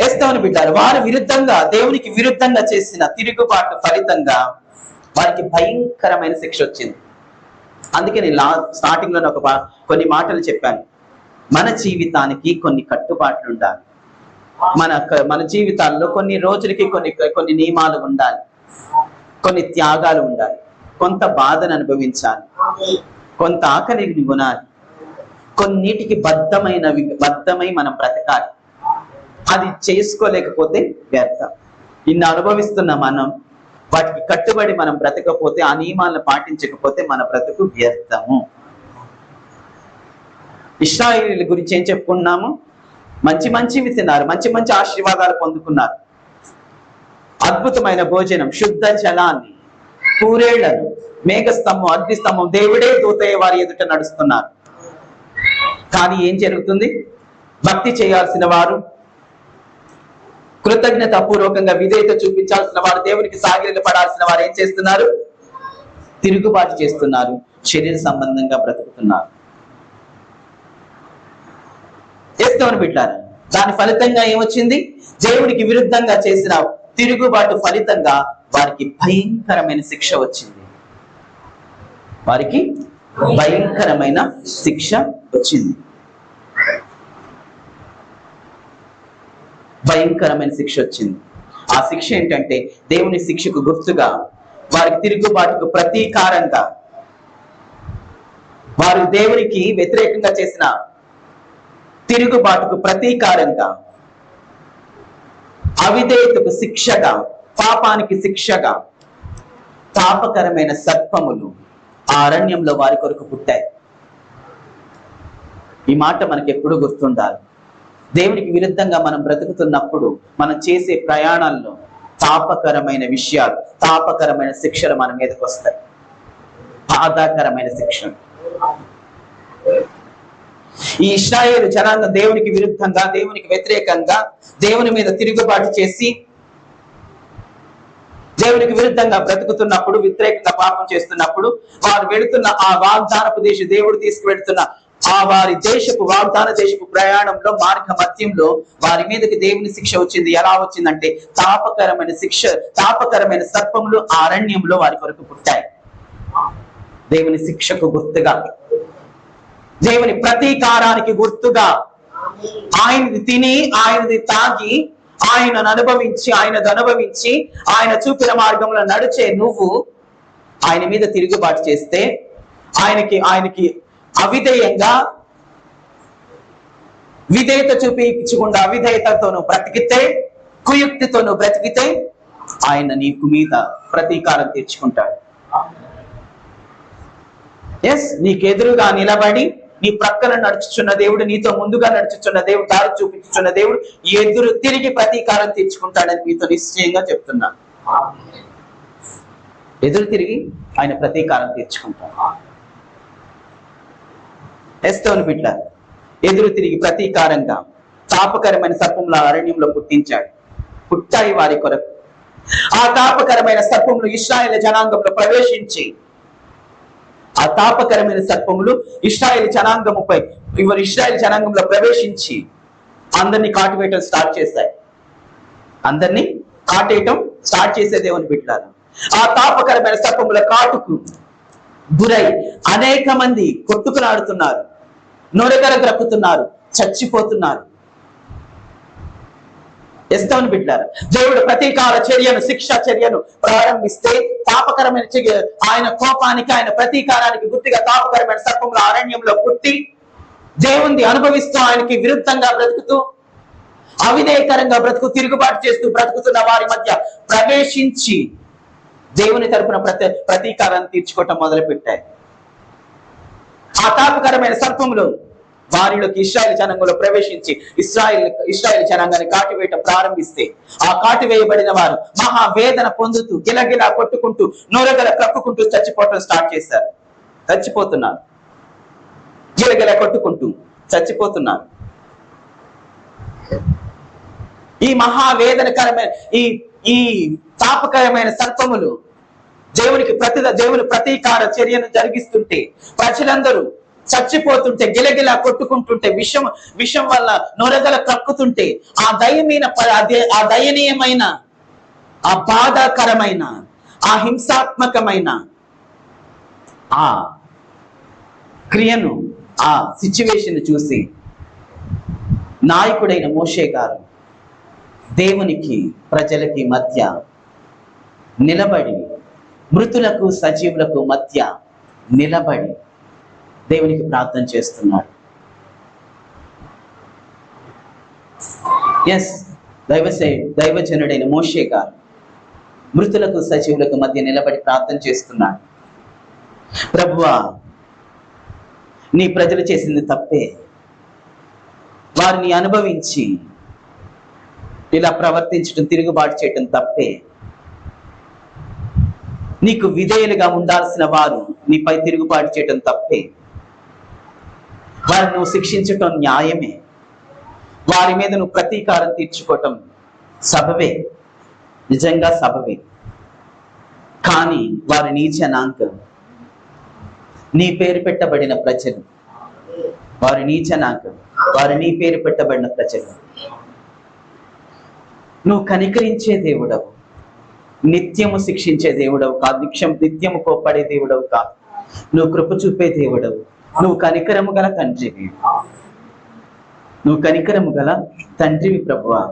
ఎస్తవును పెట్టారు, వారు విరుద్ధంగా దేవునికి విరుద్ధంగా చేసిన తిరుగుబాటు ఫలితంగా వారికి భయంకరమైన శిక్ష వచ్చింది. అందుకే నేను స్టార్టింగ్ లో కొన్ని మాటలు చెప్పాను. మన జీవితానికి కొన్ని కట్టుబాట్లు ఉండాలి, మన జీవితాల్లో కొన్ని రోజులకి కొన్ని నియమాలు ఉండాలి, కొన్ని త్యాగాలు ఉండాలి, కొంత బాధను అనుభవించాలి, కొంత ఆకలిని కొనాలి, కొన్నిటికి బద్ధమై మనం బ్రతకాలి. అది చేసుకోలేకపోతే వ్యర్థం. ఇన్ని అనుభవిస్తున్న మనం వాటికి కట్టుబడి మనం బ్రతకపోతే, ఆ నియమాలను పాటించకపోతే మన బ్రతుకు వ్యర్థము. ఇశ్రాయేలీయుల గురించి ఏం చెప్పుకున్నాము? మంచి మంచివి తిన్నారు, మంచి మంచి ఆశీర్వాదాలు పొందుకున్నారు, అద్భుతమైన భోజనం, శుద్ధ జలాన్ని, పూరేళ్లను, మేఘస్తంభం, అగ్నిస్తంభం, దేవుడే దూతయ్య వారి ఎదుట నడుస్తున్నారు. కానీ ఏం జరుగుతుంది? భక్తి చేయాల్సిన వారు, కృతజ్ఞత పూర్వకంగా విధేయత చూపించాల్సిన వారు, దేవునికి సాగిలిక పడాల్సిన వారు ఏం చేస్తున్నారు? తిరుగుబాటు చేస్తున్నారు, శరీర సంబంధంగా బ్రతుకుతున్నారు. ఎస్తవును పెట్టారు. దాని ఫలితంగా ఏమొచ్చింది? దేవునికి విరుద్ధంగా చేసిన తిరుగుబాటు ఫలితంగా వారికి భయంకరమైన శిక్ష వచ్చింది. వారికి భయంకరమైన శిక్ష వచ్చింది. భయంకరమైన శిక్ష వచ్చింది. ఆ శిక్ష ఏంటంటే, దేవుని శిక్షకు గుర్తుగా, వారికి తిరుగుబాటుకు ప్రతీకారంగా, వారు దేవునికి వ్యతిరేకంగా చేసిన తిరుగుబాటుకు ప్రతీకారంగా, అవిధేయతకు శిక్షగా, పాపానికి శిక్షగా తాపకరమైన సర్పములు ఆ అరణ్యంలో వారి కొరకు పుట్టాయి. ఈ మాట మనకి ఎప్పుడు గుర్తుండాలి. దేవునికి విరుద్ధంగా మనం బ్రతుకుతున్నప్పుడు, మనం చేసే ప్రయాణాల్లో తాపకరమైన విషయాలు, తాపకరమైన శిక్షలు మన మీదకి వస్తాయి, బాధాకరమైన శిక్షలు. ఈ ఇశ్రాయేలు జనాంగం దేవునికి విరుద్ధంగా, దేవునికి వ్యతిరేకంగా, దేవుని మీద తిరుగుబాటు చేసి దేవునికి విరుద్ధంగా బ్రతుకుతున్నప్పుడు, వ్యతిరేకంగా పాపం చేస్తున్నప్పుడు, వారు వెళుతున్న ఆ వాగ్దానపు దేశ దేవుడు తీసుకువెళ్తున్న ఆ వారి వాగ్దాన దేశపు ప్రయాణంలో మార్గ మధ్యంలో వారి మీదకి దేవుని శిక్ష వచ్చింది. ఎలా వచ్చిందంటే, తాపకరమైన శిక్ష, తాపకరమైన సర్పములు ఆ అరణ్యంలో వారి కొరకు పుట్టాయి. దేవుని శిక్షకు గుర్తుగా, దేవుని ప్రతీకారానికి గుర్తుగా, ఆయనది తిని, ఆయనది తాగి, ఆయనను అనుభవించి, ఆయన చూపిన మార్గంలో నడిచే నువ్వు ఆయన మీద తిరుగుబాటు చేస్తే, ఆయనకి అవిధేయంగా, విధేయత చూపించకుండా అవిధేయతతోను బ్రతికితే, కుయుక్తితోను బ్రతికితే, ఆయన నీకు మీద ప్రతీకారం తీర్చుకుంటాడు. నీకెదురుగా నిలబడి, నీ ప్రక్కన నడుచుచున్న దేవుడు, నీతో ముందుగా నడుచుచున్న దేవుడు, దారి చూపించుచున్న దేవుడు ఎదురు తిరిగి ప్రతీకారం తీర్చుకుంటాడని మీతో నిశ్చయంగా చెప్తున్నాను. ఎదురు తిరిగి ఆయన ప్రతీకారం తీర్చుకుంటాడు. ఎస్తోను బిడ్డ ఎదురు తిరిగి ప్రతీకారంగా తాపకరమైన సర్పముల అరణ్యంలో పుట్టాయి వారి కొరకు. ఆ తాపకరమైన సర్పములు ఇశ్రాయేలు జనాంగంలో ప్రవేశించి, ఆ తాపకరమైన సర్పములు ఇశ్రాయేలు జనాంగంలో ప్రవేశించి అందరినీ కాటువేయటం స్టార్ట్ చేశాయి. అందరినీ కాటేయటం స్టార్ట్ చేసే దేవుని బిడ్డలారా. ఆ తాపకరమైన సర్పముల కాటుకు గురై అనేక మంది కొట్టుకులాడుతున్నారు, నొరగల గ్రక్కుతున్నారు, చచ్చిపోతున్నారు. ఎస్తవని బిడ్డారు. దేవుడు ప్రతీకార చర్యను, శిక్షా చర్యను ప్రారంభిస్తే తాపకరమైన ఆయన కోపానికి, ఆయన ప్రతీకారానికి గుర్తుగా తాపకరమైన సర్పముల అరణ్యంలో పుట్టి దేవుణ్ణి అనుభవిస్తూ ఆయనకి విరుద్ధంగా బ్రతుకుతూ అవిధేయకరంగా తిరుగుబాటు చేస్తూ బ్రతుకుతున్న వారి మధ్య ప్రవేశించి దేవుని తరపున ప్రతీకారాన్ని తీర్చుకోవటం మొదలుపెట్టాయి. ఆ తాపకరమైన సర్పములు వారిలోకి ఇశ్రాయేలు జనాంగంలో ప్రవేశించి ఇశ్రాయేలు జనాంగాన్ని కాటివేయటం ప్రారంభిస్తే ఆ కాటివేయబడిన వారు మహావేదన పొందుతూ గిలగిలా కొట్టుకుంటూ నోరగల కక్కుకుంటూ చచ్చిపోవటం స్టార్ట్ చేశారు. చచ్చిపోతున్నారు, గిలగిలా కొట్టుకుంటూ చచ్చిపోతున్నారు. ఈ మహావేదనకరమైన ఈ తాపకరమైన సర్పములు దేవుని ప్రతీకార చర్యను జరిగిస్తుంటే, ప్రజలందరూ చచ్చిపోతుంటే, గిలగిలా కొట్టుకుంటుంటే, విషం వల్ల నొరగల కక్కుతుంటే, ఆ దయనీయమైన, ఆ బాధాకరమైన, ఆ హింసాత్మకమైన ఆ క్రియను, ఆ సిచ్యువేషన్ చూసి నాయకుడైన మోషే గారు దేవునికి ప్రజలకి మధ్య నిలబడి, మృతులకు సజీవులకు మధ్య నిలబడి దేవునికి ప్రార్థన చేస్తున్నాడు. ఎస్, దైవజనుడైన మోషే గారు మృతులకు సజీవులకు మధ్య నిలబడి ప్రార్థన చేస్తున్నాడు. ప్రభువా, నీ ప్రజలు చేసింది తప్పే, వారిని అనుభవించి ఇలా ప్రవర్తించడం, తిరుగుబాటు చేయటం తప్పే. నీకు విధేయులుగా ఉండాల్సిన వారు నీపై తిరుగుబాటు చేయటం తప్పే. వారిని నువ్వు శిక్షించటం న్యాయమే, వారి మీద నువ్వు ప్రతీకారం తీర్చుకోవటం సబబే, నిజంగా సబబే. కానీ వారి నీ జనాంగం, నీ పేరు పెట్టబడిన ప్రజలు, వారి నీ జనాంగం, వారి నీ పేరు పెట్టబడిన ప్రజలు. నువ్వు కనికరించే దేవుడవు, నిత్యము శిక్షించే దేవుడవు కాదు, నిత్యము కోప్పడే దేవుడవు కాదు. నువ్వు కృప చూపే దేవుడవు, నువ్వు కనికరము గల తండ్రివి, నువ్వు కనికరము గల తండ్రివి. ప్రభువా,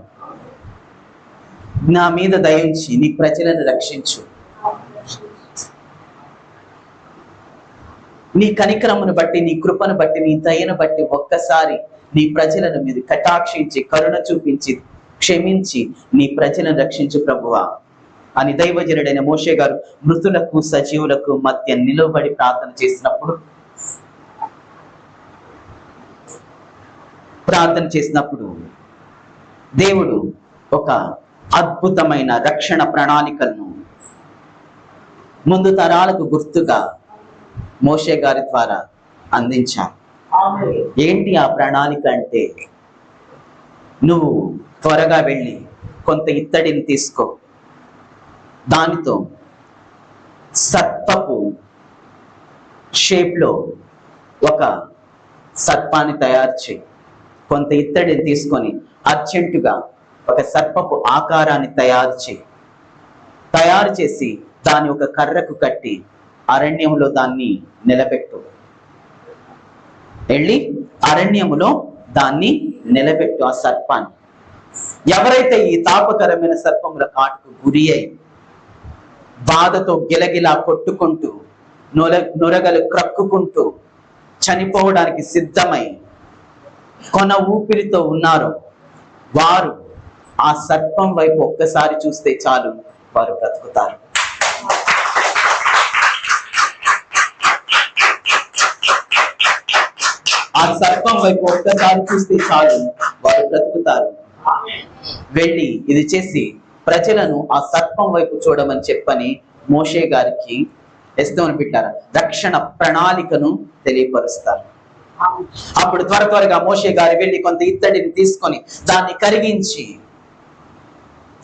నా మీద దయించి నీ ప్రజలను రక్షించు. నీ కనికరమును బట్టి, నీ కృపను బట్టి, నీ దయను బట్టి ఒక్కసారి నీ ప్రజలను మీద కటాక్షించి, కరుణ చూపించి, క్షమించి నీ ప్రజలను రక్షించు ప్రభువా అని దైవజనుడైన మోషే గారు మృతులకు సజీవులకు మధ్య నిలబడి ప్రార్థన చేసినప్పుడు దేవుడు ఒక అద్భుతమైన రక్షణ ప్రణాళికలను ముందు తరాలకు గుర్తుగా మోషే గారి ద్వారా అందించారు. ఏంటి ఆ ప్రణాళిక అంటే, నువ్వు త్వరగా వెళ్ళి కొంత ఇత్తడిని తీసుకో, దానితో సర్పపు షేప్లో ఒక సర్పాన్ని తయారు చేయి. కొంత ఇత్తడిని తీసుకొని అర్జెంటుగా ఒక సర్పపు ఆకారాన్ని తయారు చేసి దాన్ని ఒక కర్రకు కట్టి అరణ్యంలో దాన్ని నిలబెట్టు. వెళ్ళి అరణ్యములో దాన్ని నిలబెట్టు. ఆ సర్పాన్ని ఎవరైతే ఈ తాపకరమైన సర్పముల కాటుకు గురి అయి బాధతో గిలగిలా కొట్టుకుంటూ, నొరగలు క్రక్కుకుంటూ చనిపోవడానికి సిద్ధమై కొన ఊపిరితో ఉన్నారో వారు ఆ సర్పం వైపు ఒక్కసారి చూస్తే చాలు, వారు బ్రతుకుతారు. ఆ సర్పం వైపు ఒక్కసారి చూస్తే చాలు, వారు బ్రతుకుతారు. వెళ్ళి ఇది చేసి ప్రజలను ఆ సర్పం వైపు చూడమని చెప్పని మోషే గారికి ఎస్తోని పెట్టారు, రక్షణ ప్రణాళికను తెలియపరుస్తారు. అప్పుడు త్వరగా మోషే గారు వెళ్ళి కొంత ఇత్తడిని తీసుకొని దాన్ని కరిగించి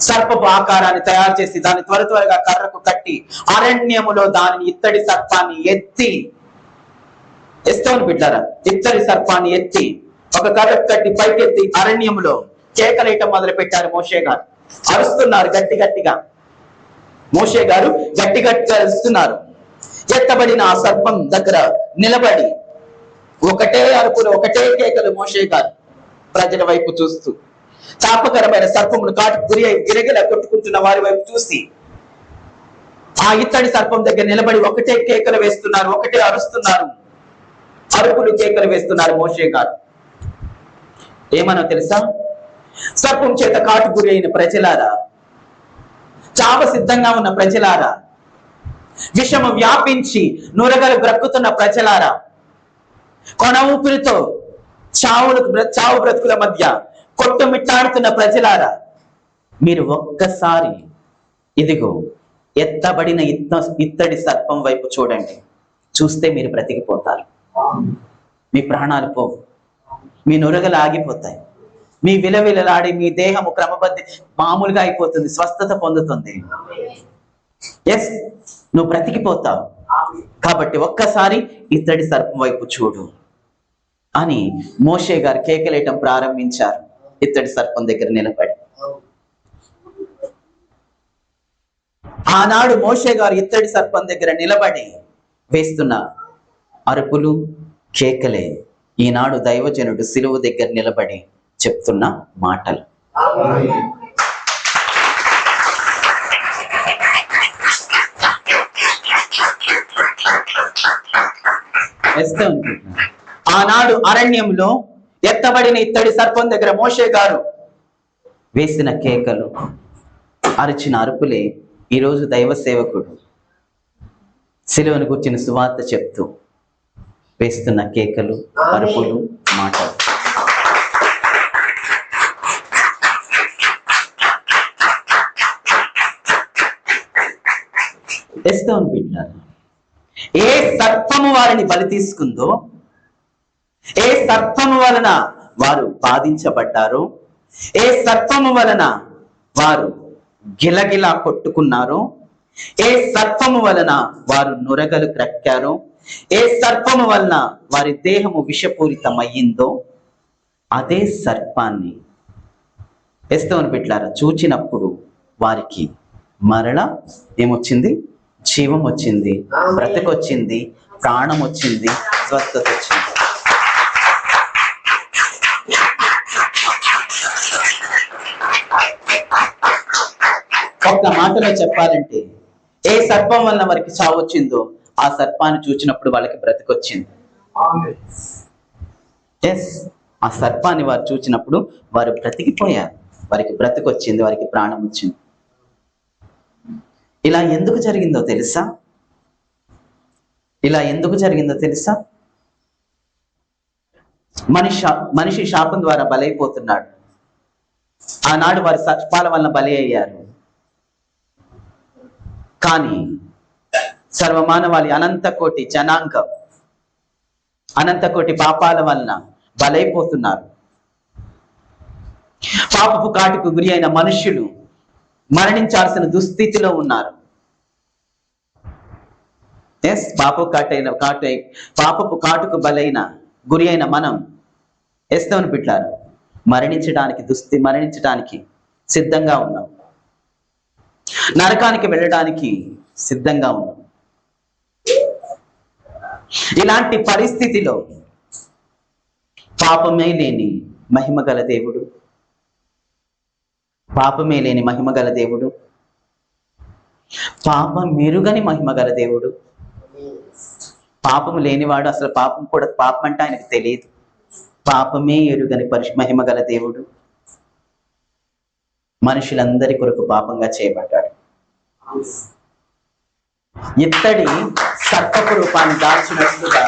సర్పపు ఆకారాన్ని తయారు చేసి దాన్ని త్వరగా కర్రకు కట్టి అరణ్యములో దానిని ఇత్తడి సర్పాన్ని ఎత్తి, ఎస్తోని బిడ్డారా, ఇత్తడి సర్పాన్ని ఎత్తి ఒక కర్రకు కట్టి పైకెత్తి అరణ్యములో కేకలేయటం మొదలు పెట్టారు మోషే గారు. అరుస్తున్నారు గట్టి గట్టిగా. మోషే గారు గట్టి గట్టిగా అరుస్తున్నారు. ఎత్తబడిన ఆ సర్పం దగ్గర నిలబడి ఒకటే అరుపులు, ఒకటే కేకలు. మోషే గారు ప్రజల వైపు చూస్తూ, చాపకరమైన సర్పమును కాటుకు గురి అయి గిరగిల కొట్టుకుంటున్న వారి వైపు చూసి ఆ ఇత్తడి సర్పం దగ్గర నిలబడి ఒకటే కేకలు వేస్తున్నారు, ఒకటే అరుస్తున్నారు, అరుపులు కేకలు వేస్తున్నారు. మోషే గారు ఏమనో తెలుసా? సర్పం చేత కాటు గురి అయిన ప్రజలారా, చావ సిద్ధంగా ఉన్న ప్రజలారా, విషము వ్యాపించి నురగలు బ్రక్కుతున్న ప్రజలారా, కొన ఊపిరితో చావు బ్రతుకుల మధ్య కొట్టుమిట్టాడుతున్న ప్రజలారా, మీరు ఒక్కసారి ఇదిగో ఎత్తబడిన ఇత్తడి సర్పం వైపు చూడండి. చూస్తే మీరు బ్రతికిపోతారు. మీ ప్రాణాలు పోవు, మీ నురగలు ఆగిపోతాయి, మీ విలవిలలాడి మీ దేహము క్రమబద్ధి మామూలుగా అయిపోతుంది, స్వస్థత పొందుతుంది. ఎస్, నువ్వు బ్రతికిపోతావు. కాబట్టి ఒక్కసారి ఇత్తడి సర్పం వైపు చూడు అని మోషే గారు కేకలేయటం ప్రారంభించారు. ఇత్తడి సర్పం దగ్గర నిలబడి ఆనాడు మోషే గారు ఇత్తడి సర్పం దగ్గర నిలబడి వేస్తున్న అరుపులు, కేకలే ఈనాడు దైవజనుడు సిలువ దగ్గర నిలబడి చెప్తున్న మాటలు. ఆనాడు అరణ్యంలో ఎత్తబడిన ఇత్తడి సర్పం దగ్గర మోషే గారు వేసిన కేకలు, అరిచిన అరుపులే ఈరోజు దైవ సేవకుడు సిలువను కూర్చుని సువార్త చెప్తూ వేస్తున్న కేకలు, అరుపులు, మాటలు. ఎస్తోను బిడ్డలారా, ఏ సర్పము వారిని బలి తీసుకుందో, ఏ సర్పము వలన వారు బాధించబడ్డారో, ఏ సర్పము వలన వారు గిలగిలా కొట్టుకున్నారో, ఏ సర్పము వలన వారు నురగలు క్రక్కారో, ఏ సర్పము వలన వారి దేహము విషపూరితమయ్యిందో, అదే సర్పాన్ని ఎస్తోను బిడ్డలారా చూచినప్పుడు వారికి మరలా ఏమొచ్చింది? జీవం వచ్చింది, బ్రతకొచ్చింది, ప్రాణం వచ్చింది, స్వస్థత వచ్చింది. ఒక్క మాటలో చెప్పాలంటే, ఏ సర్పం వలన వారికి చావు వచ్చిందో ఆ సర్పాన్ని చూచినప్పుడు వాళ్ళకి బ్రతకొచ్చింది. ఎస్, ఆ సర్పాన్ని వారు చూచినప్పుడు వారు బ్రతికిపోయారు, వారికి బ్రతకొచ్చింది, వారికి ప్రాణం వచ్చింది. ఇలా ఎందుకు జరిగిందో తెలుసా? ఇలా ఎందుకు జరిగిందో తెలుసా? మనిషి శాపం ద్వారా బలైపోతున్నాడు. ఆనాడు వారి సర్పాల వలన బలి అయ్యారు. కానీ సర్వమానవాళి అనంతకోటి జనాంగం అనంతకోటి పాపాల వలన బలైపోతున్నారు. పాపపు కాటుకు గురి అయిన మనుష్యులు మరణించాల్సిన దుస్థితిలో ఉన్నారు. ఎస్, పాపపు కాటుకు బలైన గురి అయిన మనం ఎస్తోను బిడ్డలారా మరణించడానికి సిద్ధంగా ఉన్నాం. నరకానికి వెళ్ళడానికి సిద్ధంగా ఉన్నాం. ఇలాంటి పరిస్థితిలో పాపమే లేని మహిమగల దేవుడు, పాపమే లేని మహిమగల దేవుడు, పాపం మెరుగని మహిమగల దేవుడు, పాపము లేనివాడు అసలు పాపం అంటే ఆయనకు తెలియదు. పాపమే ఎరుగని మహిమగల దేవుడు మనుషులందరి కొరకు పాపంగా చేయబడ్డాడు. ఇత్తడి సర్పపు రూపాన్ని దాల్చినట్లుగా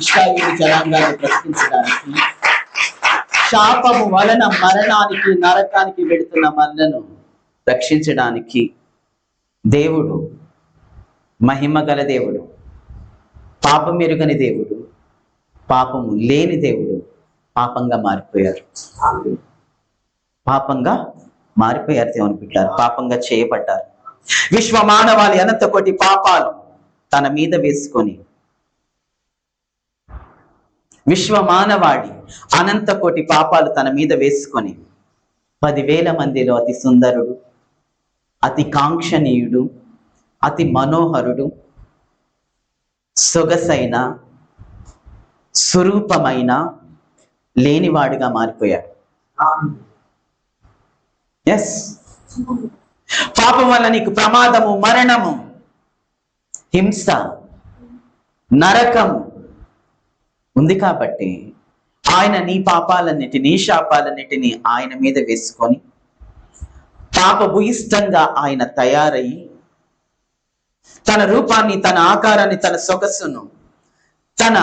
ఇశ్రాయేలు జనాంగాన్ని బ్రతికించడానికి, శాపము వలన మరణానికి నరకానికి వెళుతున్న మనలను రక్షించడానికి దేవుడు మహిమగల దేవుడు, పాపం ఎరుగని దేవుడు, పాపము లేని దేవుడు పాపంగా మారిపోయారు. పాపంగా మారిపోయారు దేవుని బిడ్డలారా, పాపంగా చేయబడ్డారు. విశ్వ మానవాళి అనంత కోటి పాపాలు తన మీద వేసుకొని, విశ్వ మానవాళి అనంత కోటి పాపాలు తన మీద వేసుకొని 10,000 మందిలో అతి సుందరుడు, అతి కాంక్షణీయుడు, అతి మనోహరుడు, సొగసైన, స్వరూపమైన లేనివాడుగా మారిపోయాడు. ఎస్, పాపం వల్ల నీకు ప్రమాదము, మరణము, హింస, నరకము ఉంది. కాబట్టి ఆయన నీ పాపాలన్నిటినీ, శాపాలన్నిటినీ ఆయన మీద వేసుకొని పాపభూయిష్టంగా ఆయన తయారయ్యి తన రూపాన్ని, తన ఆకారాన్ని, తన సొగసును, తన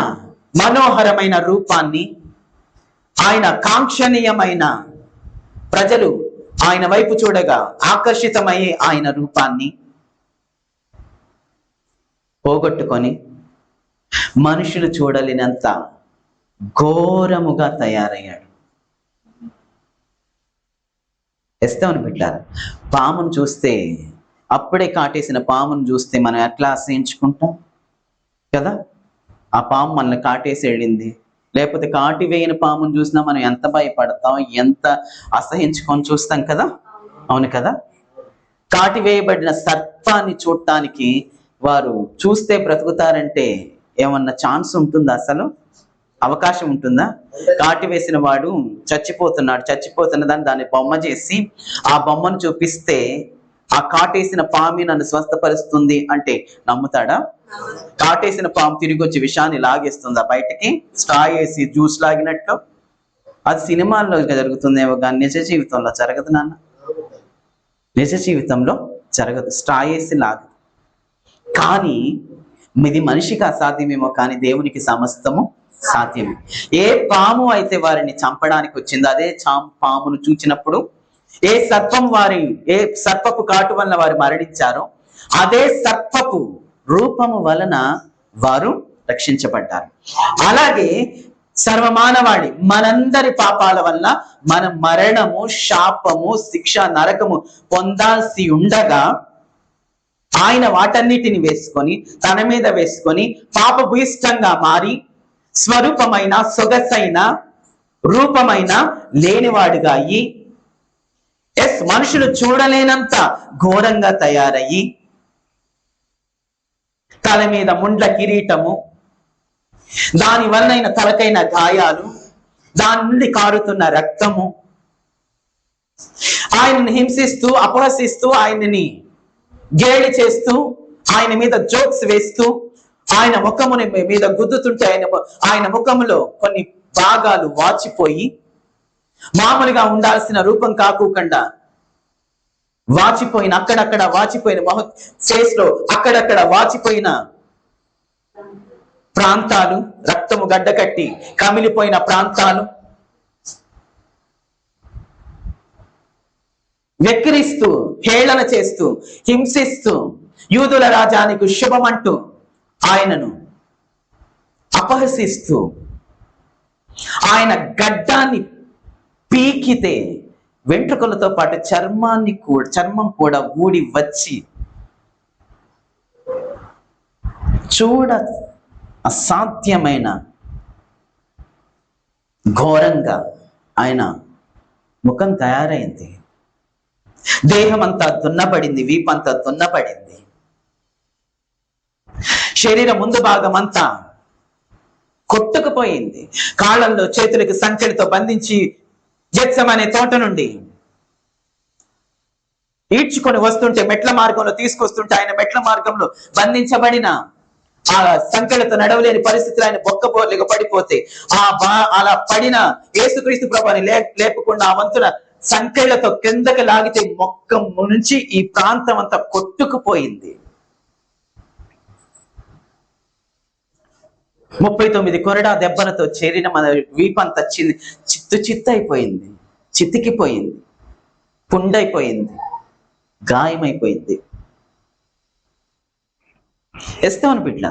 మనోహరమైన రూపాన్ని, ఆయన కాంక్షణీయమైన, ప్రజలు ఆయన వైపు చూడగా ఆకర్షితమయ్యే ఆయన రూపాన్ని పోగొట్టుకొని మనుషులు చూడలేనంత ఘోరముగా తయారయ్యాడు. ఎస్తవని బిడ్డారా, పామును చూస్తే, అప్పుడే కాటేసిన పామును చూస్తే మనం ఎట్లా అసహించుకుంటాం కదా? ఆ పాము మనల్ని కాటేసి వెళ్ళింది, లేకపోతే కాటి వేయని పామును చూసినా మనం ఎంత భయపడతాం, ఎంత అసహించుకొని చూస్తాం కదా? అవును కదా? కాటి వేయబడిన సర్పాన్ని చూడటానికి వారు చూస్తే బ్రతుకుతారంటే ఏమన్నా ఛాన్స్ ఉంటుందా? అసలు అవకాశం ఉంటుందా? కాటి వేసిన వాడు చచ్చిపోతున్నదాన్ని దాన్ని బొమ్మ చేసి ఆ బొమ్మను చూపిస్తే ఆ కాటేసిన పాము నన్ను స్వస్థపరుస్తుంది అంటే నమ్ముతాడా? కాటేసిన పాము తిరిగి వచ్చి విషాన్ని లాగేస్తుందా బయటికి, స్ట్రా వేసి జ్యూస్ లాగినట్లు? అది సినిమాల్లో జరుగుతుందేమో కానీ నిజ జీవితంలో జరగదు నాన్న. నిజ జీవితంలో జరగదు, స్ట్రా వేసి లాగదు. కానీ ఇది మనిషికి అసాధ్యమేమో, కానీ దేవునికి సమస్తము సాధ్యమే. ఏ పాము అయితే వారిని చంపడానికి వచ్చిందో అదే పామును చూచినప్పుడు ఏ సర్పపు కాటు వలన వారు మరణించారో అదే సర్పపు రూపము వలన వారు రక్షించబడ్డారు. అలాగే సర్వమానవాళి మనందరి పాపాల వల్ల మనం మరణము, శాపము, శిక్ష, నరకము పొందాల్సి ఉండగా ఆయన వాటన్నిటిని వేసుకొని, తన మీద వేసుకొని, పాపభూయిష్టంగా మారి స్వరూపమైన, సొగసైన, రూపమైన లేనివాడుగా అయ్యి, మనుషులు చూడలేనంత ఘోరంగా తయారయ్యి, తల మీద ముండ్ల కిరీటము, దాని వలన తలకైన గాయాలు, దాని నుండి కారుతున్న రక్తము, ఆయనను హింసిస్తూ, అపహసిస్తూ, ఆయనని గేలి చేస్తూ, ఆయన మీద జోక్స్ వేస్తూ, ఆయన ముఖముని మీద గుద్దుతుంటే ఆయన ముఖములో కొన్ని భాగాలు వాచిపోయి, మామూలుగా ఉండాల్సిన రూపం కాకుండా వాచిపోయిన, అక్కడక్కడ వాచిపోయిన ఫేస్ లో అక్కడక్కడ వాచిపోయిన ప్రాంతాలు, రక్తము గడ్డకట్టి కమిలిపోయిన ప్రాంతాలు, వెక్కిరిస్తూ, హేళన చేస్తూ, హింసిస్తూ, యూదుల రాజానికి శుభమంటూ ఆయనను అపహసిస్తూ, ఆయన గడ్డాన్ని పీకితే వెంట్రుకలతో పాటు చర్మం కూడా ఊడి వచ్చి చూడ అసాధ్యమైన ఘోరంగా ఆయన ముఖం తయారైంది. దేహం అంతా దున్నబడింది, వీపంతా దున్నబడింది, శరీరం ముందు భాగం అంతా కొట్టుకుపోయింది. కాళ్ళల్లో చేతులకి సంకెళ్ళతో బంధించి గెత్సెమనే తోట నుండి ఈడ్చుకొని వస్తుంటే, మెట్ల మార్గంలో తీసుకొస్తుంటే, ఆయన మెట్ల మార్గంలో బంధించబడిన ఆ సంకెళ్ళతో నడవలేని పరిస్థితులు ఆయన బొక్కబోర్లుగా పడిపోతే, అలా పడిన యేసుక్రీస్తు ప్రభుని లేపకుండా ఆ వంతున సంకెళ్లతో కిందకి లాగితే మొక్క నుంచి ఈ ప్రాంతం అంతా కొట్టుకుపోయింది. 39 కొరడా దెబ్బలతో చేరిన మన వీపంతా చిత్తయిపోయింది, చితికిపోయింది, పుండైపోయింది, గాయమైపోయింది. ఎస్తవని బిడ్డ,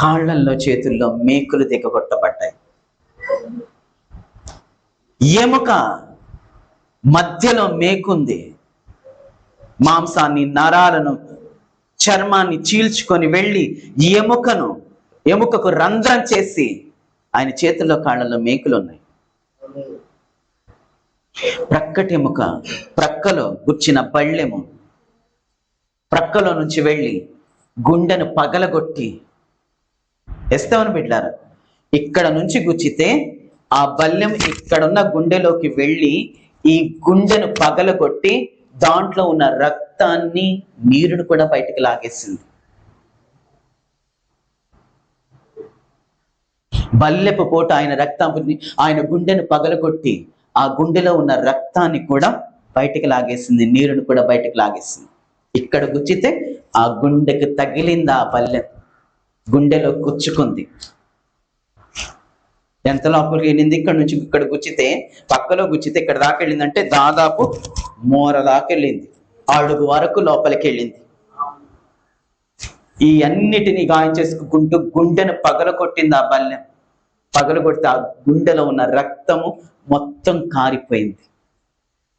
కాళ్ళల్లో చేతుల్లో మేకులు దిగగొట్టబడ్డాయి. ఎముక మధ్యలో మేకుంది. మాంసాన్ని, నరాలను, చర్మాన్ని చీల్చుకొని వెళ్ళి ఎముకకు రంధ్రం చేసి ఆయన చేతుల్లో, కాళ్ళలో మేకులు ఉన్నాయి. ప్రక్కటెముక, ప్రక్కలో గుచ్చిన బళ్ళెము ప్రక్కలో నుంచి వెళ్ళి గుండెను పగలగొట్టి, ఎస్తవని బిడ్డారు, ఇక్కడ నుంచి గుచ్చితే ఆ బల్లెం ఇక్కడున్న గుండెలోకి వెళ్ళి ఈ గుండెను పగలగొట్టి దాంట్లో ఉన్న రక్తాన్ని, నీరును కూడా బయటికి లాగేసింది. బల్లెపు పోట ఆయన గుండెను పగలగొట్టి ఆ గుండెలో ఉన్న రక్తాన్ని కూడా బయటికి లాగేసింది, నీరును కూడా బయటికి లాగేసింది. ఇక్కడ గుచ్చితే ఆ గుండెకు తగిలింది, ఆ బల్లెం గుండెలో గుచ్చుకుంది. ఎంత లోపలికి వెళ్ళింది? ఇక్కడ నుంచి ఇక్కడ గుచ్చితే, పక్కలో గుచ్చితే ఇక్కడ దాకా వెళ్ళిందంటే దాదాపు మోర దాకా వెళ్ళింది, అడుగు వరకు లోపలికి వెళ్ళింది. ఈ అన్నిటినీ గాయం చేసుకుంటూ గుండెను పగలగొట్టింది. ఆ బల్లెం పగలగొడితే ఆ గుండెలో ఉన్న రక్తము మొత్తం కారిపోయింది,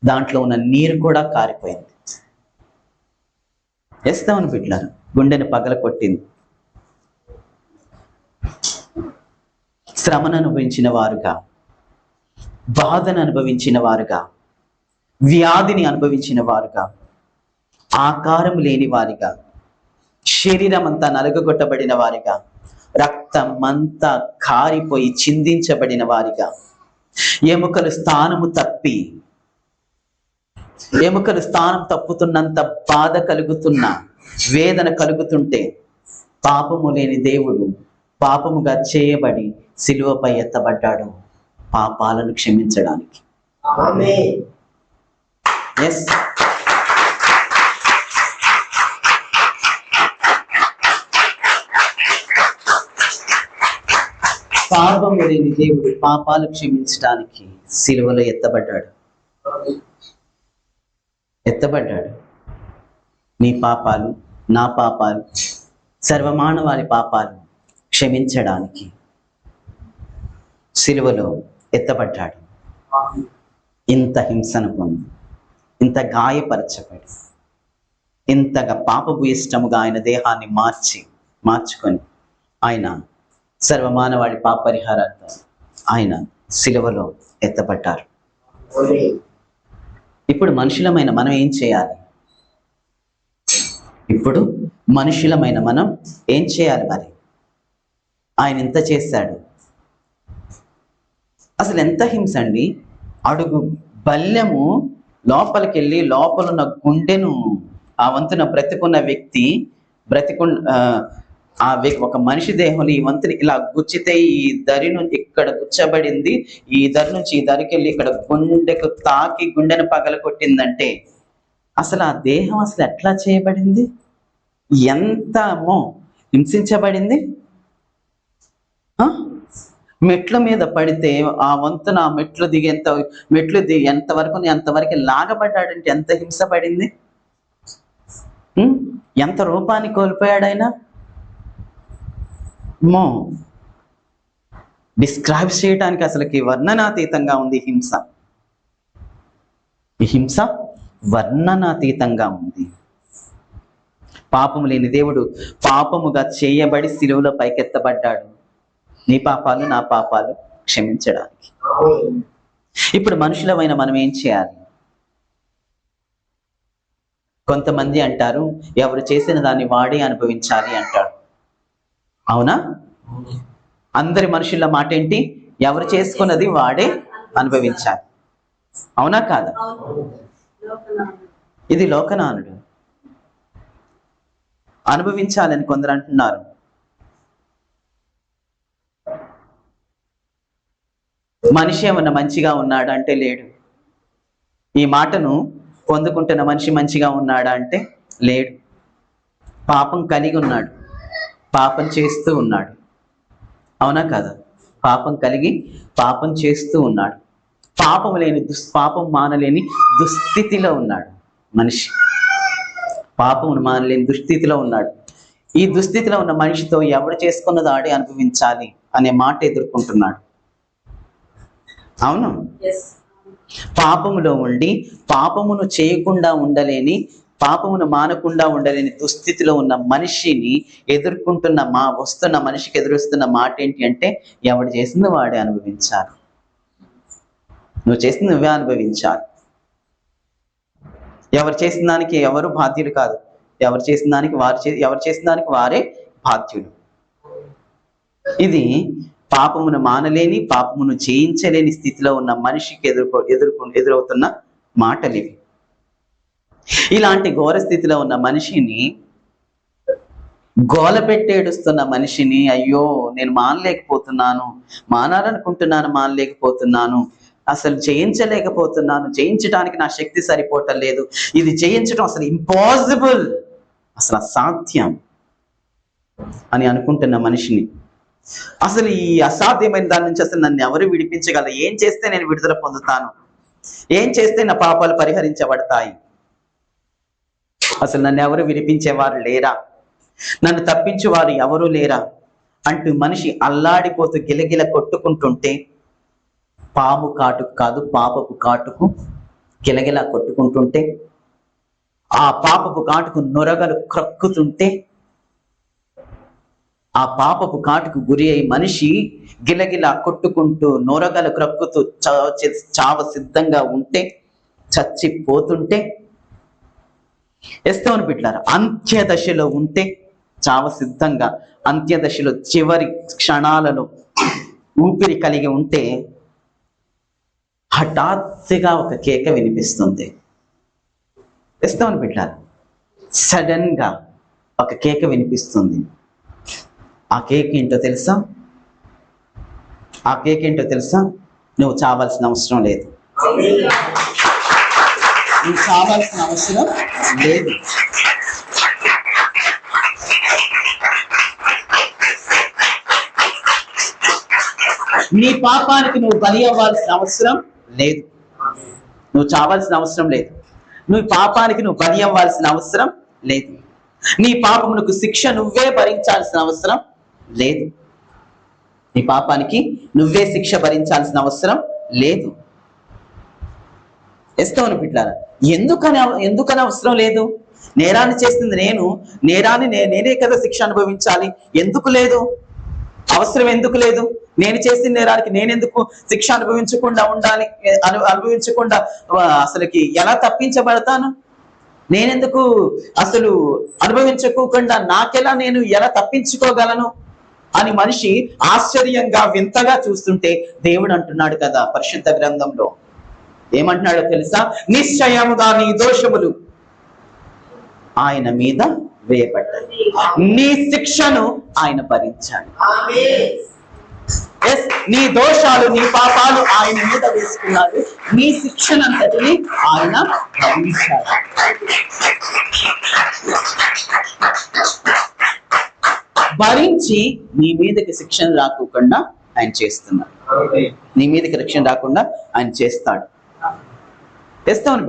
దాంట్లో ఉన్న నీరు కూడా కారిపోయింది. ఎస్తవను బిడ్డలారా, గుండెను పగలగొట్టింది. శ్రమను అనుభవించిన వారుగా, బాధను అనుభవించిన వారుగా, వ్యాధిని అనుభవించిన వారుగా, ఆకారం లేని వారిగా, శరీరం అంతా నలుగగొట్టబడిన వారిగా, రక్తం అంతా కారిపోయి చిందించబడిన వారిగా, ఎముకలు స్థానం తప్పుతున్నంత బాధ కలుగుతున్నా, వేదన కలుగుతుంటే, పాపము లేని దేవుడు పాపముగా చేయబడి సిలువపై ఎత్తబడ్డాడు పాపాలను క్షమించడానికి. ఆమేన్. ఎస్, పాపము లేని దేవుడు పాపాలు క్షమించడానికి సిలువలో ఎత్తబడ్డాడు. నీ పాపాలు, నా పాపాలు, సర్వమానవాళి పాపాలు క్షమించడానికి సిలువలో ఎత్తబడ్డాడు. ఇంత హింసను పొంది, ఇంత గాయపరచబడి, ఇంతగా పాపభూయిష్టముగా ఆయన దేహాన్ని మార్చుకొని ఆయన సర్వమానవాళి పాప పరిహారార్థం ఆయన సిలువలో ఎత్తబడ్డారు. ఇప్పుడు మనుషులమైన మనం ఏం చేయాలి? మరి ఆయన ఎంత చేశాడు? అసలు ఎంత హింస అండి! అడుగు బల్లెము లోపలికి వెళ్ళి లోపలున్న గుండెను ఆ వంతున బ్రతికున్న వ్యక్తి ఒక మనిషి దేహంలో ఈ వంతుని ఇలా గుచ్చితే ఈ దరి నుంచి ఇక్కడ గుచ్చబడింది, ఈ దరి నుంచి ఈ దరికి వెళ్ళి ఇక్కడ గుండెకు తాకి గుండెను పగల కొట్టిందంటే అసలు ఆ దేహం అసలు ఎట్లా చేయబడింది? ఎంత హింసించబడింది! మెట్ల మీద పడితే ఆ వంతున మెట్లు దిగి ఎంతవరకు లాగబడ్డాడంటే ఎంత హింసపడింది! ఎంత రూపాన్ని కోల్పోయాడు ఆయన! డిస్క్రైబ్ చేయడానికి అసలుకి వర్ణనాతీతంగా ఉంది హింస. ఈ హింస వర్ణనాతీతంగా ఉంది. పాపము లేని దేవుడు పాపముగా చేయబడి సిలువలో పైకెత్తబడ్డాడు నీ పాపాలు, నా పాపాలు క్షమించడానికి. ఇప్పుడు మనుషులమైన మనం ఏం చేయాలి? కొంతమంది అంటారు, ఎవరు చేసిన దాన్ని వాడే అనుభవించాలి అంటారు. అవునా? అందరి మనుషుల మాట ఏంటి? ఎవరు చేసుకున్నది వాడే అనుభవించాలి. అవునా కాదా? ఇది లోకనానుడు. అనుభవించాలని కొందరు అంటున్నారు. మనిషి ఏమన్నా మంచిగా ఉన్నాడా అంటే లేడు. ఈ మాటను పొందుకుంటున్న మనిషి మంచిగా ఉన్నాడా అంటే లేడు. పాపం కలిగి ఉన్నాడు, పాపం చేస్తూ ఉన్నాడు. అవునా కదా? పాపం కలిగి పాపం చేస్తూ ఉన్నాడు. పాపం మానలేని దుస్థితిలో ఉన్నాడు మనిషి. పాపమును మానలేని దుస్థితిలో ఉన్నాడు. ఈ దుస్థితిలో ఉన్న మనిషితో ఎవడు చేసుకున్నది ఆడే అనుభవించాలి అనే మాట ఎదుర్కొంటున్నాడు. అవును, పాపములో ఉండి పాపమును చేయకుండా ఉండలేని, పాపమును మానకుండా ఉండలేని దుస్థితిలో ఉన్న మనిషిని వస్తున్న మనిషికి ఎదురుస్తున్న మాట ఏంటి అంటే ఎవడు చేసింది వాడే అనుభవించాలి. నువ్వు చేసింది నువ్వే అనుభవించాలి. ఎవరు చేసిన దానికి ఎవరు బాధ్యులు కాదు. ఎవరు చేసిన దానికి వారే బాధ్యులు. ఇది పాపమును మానలేని, పాపమును జయించలేని స్థితిలో ఉన్న మనిషికి ఎదురవుతున్న మాటలు ఇవి. ఇలాంటి ఘోర స్థితిలో ఉన్న మనిషిని, గోల పెట్టేడుస్తున్న మనిషిని, అయ్యో నేను మానలేకపోతున్నాను, మానలేకపోతున్నాను, అసలు జయించలేకపోతున్నాను, జయించడానికి నా శక్తి సరిపోవటం లేదు, ఇది జయించడం అసలు ఇంపాసిబుల్, అసలు అసాధ్యం అని అనుకుంటున్న మనిషిని, అసలు ఈ అసాధ్యమైన దాని నుంచి అసలు నన్ను ఎవరు విడిపించగలరు, ఏం చేస్తే నేను విడుదల పొందుతాను, ఏం చేస్తే నా పాపాలు పరిహరించబడతాయి, అసలు నన్ను ఎవరు విడిపించేవారు లేరా, నన్ను తప్పించేవారు ఎవరు లేరా అంటూ మనిషి అల్లాడిపోతూ గిలగిల కొట్టుకుంటుంటే, పాము కాటుకు కాదు పాపపు కాటుకు గిలగిలా కొట్టుకుంటుంటే, ఆ పాపపు కాటుకు నొరగలు క్రక్కుతుంటే, ఆ పాపపు కాటుకు గురి అయి మనిషి గిలగిలా కొట్టుకుంటూ నొరగలు క్రక్కుతూ చావ సిద్ధంగా ఉంటే, చచ్చిపోతుంటే, ఎస్తోని బిడ్డలారా, అంత్యదశలో ఉంటే, చావ సిద్ధంగా అంత్యదశలో చివరి క్షణాలలో ఊపిరి కలిగి ఉంటే, హఠాత్తుగా ఒక కేక వినిపిస్తుంది. ఎస్తోని బిడ్డలారా, సడన్ గా ఒక కేక వినిపిస్తుంది. ఆ కేక్ ఏంటో తెలుసా? ఆ కేక్ ఏంటో తెలుసా? నువ్వు చావాల్సిన అవసరం లేదు. నువ్వు చావాల్సిన అవసరం లేదు. నీ పాపానికి నువ్వు బలి అవ్వాల్సిన అవసరం లేదు. నువ్వు చావాల్సిన అవసరం లేదు. నువ్వు పాపానికి నువ్వు బలి అవ్వాల్సిన అవసరం లేదు. నీ పాపమునకు శిక్ష నువ్వే భరించాల్సిన అవసరం లేదు. నీ పాపానికి నువ్వే శిక్ష భరించాల్సిన అవసరం లేదు. ఎస్తోని బిడ్డలారా, ఎందుకని అవసరం లేదు? నేరాన్ని చేస్తుంది నేను, నేనే కదా శిక్ష అనుభవించాలి. ఎందుకు లేదు? అవసరం ఎందుకు లేదు? నేను చేసిన నేరానికి నేనెందుకు శిక్ష అనుభవించకుండా అసలుకి ఎలా తప్పించబడతాను? నేనెందుకు అసలు అనుభవించుకోకుండా నేను ఎలా తప్పించుకోగలను అని మనిషి ఆశ్చర్యంగా వింతగా చూస్తుంటే, దేవుడు అంటున్నాడు కదా పరిశుద్ధ గ్రంథంలో, ఏమంటున్నాడో తెలుసా? నిశ్చయముగా నీ దోషములు ఆయన మీద వేయబడ్డాయి, నీ శిక్షను ఆయన భరించాడు. నీ దోషాలు, నీ పాపాలు ఆయన మీద వేసుకున్నాడు, నీ శిక్షనంతటిని ఆయన భరించాడు. భరించి నీ మీదకి శిక్షణ రాకుండా ఆయన చేస్తున్నాడు. నీ మీదకి రక్షణ రాకుండా ఆయన చేస్తాడు. ఎస్తోని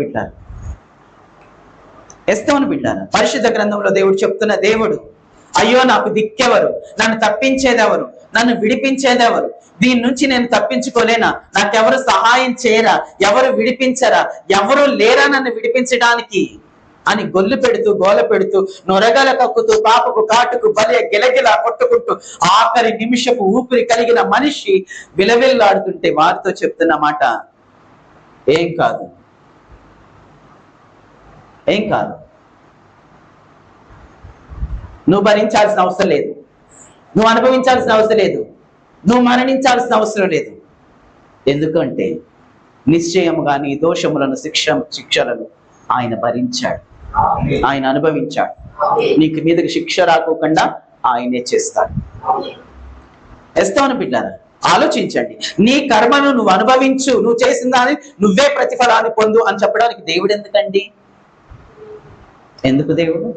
బిడ్డారా, పరిశుద్ధ గ్రంథంలో దేవుడు చెప్తున్న దేవుడు, అయ్యో నాకు దిక్కెవరు, నన్ను తప్పించేదెవరు, నన్ను విడిపించేదెవరు, దీని నుంచి నేను తప్పించుకోలేనా, నాకెవరు సహాయం చేయరా, ఎవరు విడిపించరా, ఎవరు లేరా నన్ను విడిపించడానికి అని గోల పెడుతూ నొరగల కక్కుతూ పాపకు కాటుకు బలి గిలగిలా కొట్టుకుంటూ ఆఖరి నిమిషపు ఊపిరి కలిగిన మనిషి విలవిల్లాడుతుంటే వారితో చెప్తున్న మాట, ఏం కాదు, నువ్వు భరించాల్సిన అవసరం లేదు, నువ్వు అనుభవించాల్సిన అవసరం లేదు, నువ్వు మరణించాల్సిన అవసరం లేదు. ఎందుకంటే నిశ్చయముగా నీ దోషములను శిక్షలను ఆయన భరించాడు, ఆయన అనుభవించాడు. నీకు మీదకి శిక్ష రాకోకుండా ఆయనే చేస్తాడు. ఎస్తోని బిడ్డారా, ఆలోచించండి. నీ కర్మను నువ్వు అనుభవించు, నువ్వు చేసిన దాన్ని నువ్వే ప్రతిఫలాన్ని పొందు అని చెప్పడానికి దేవుడు ఎందుకండి? ఎందుకు దేవుడు?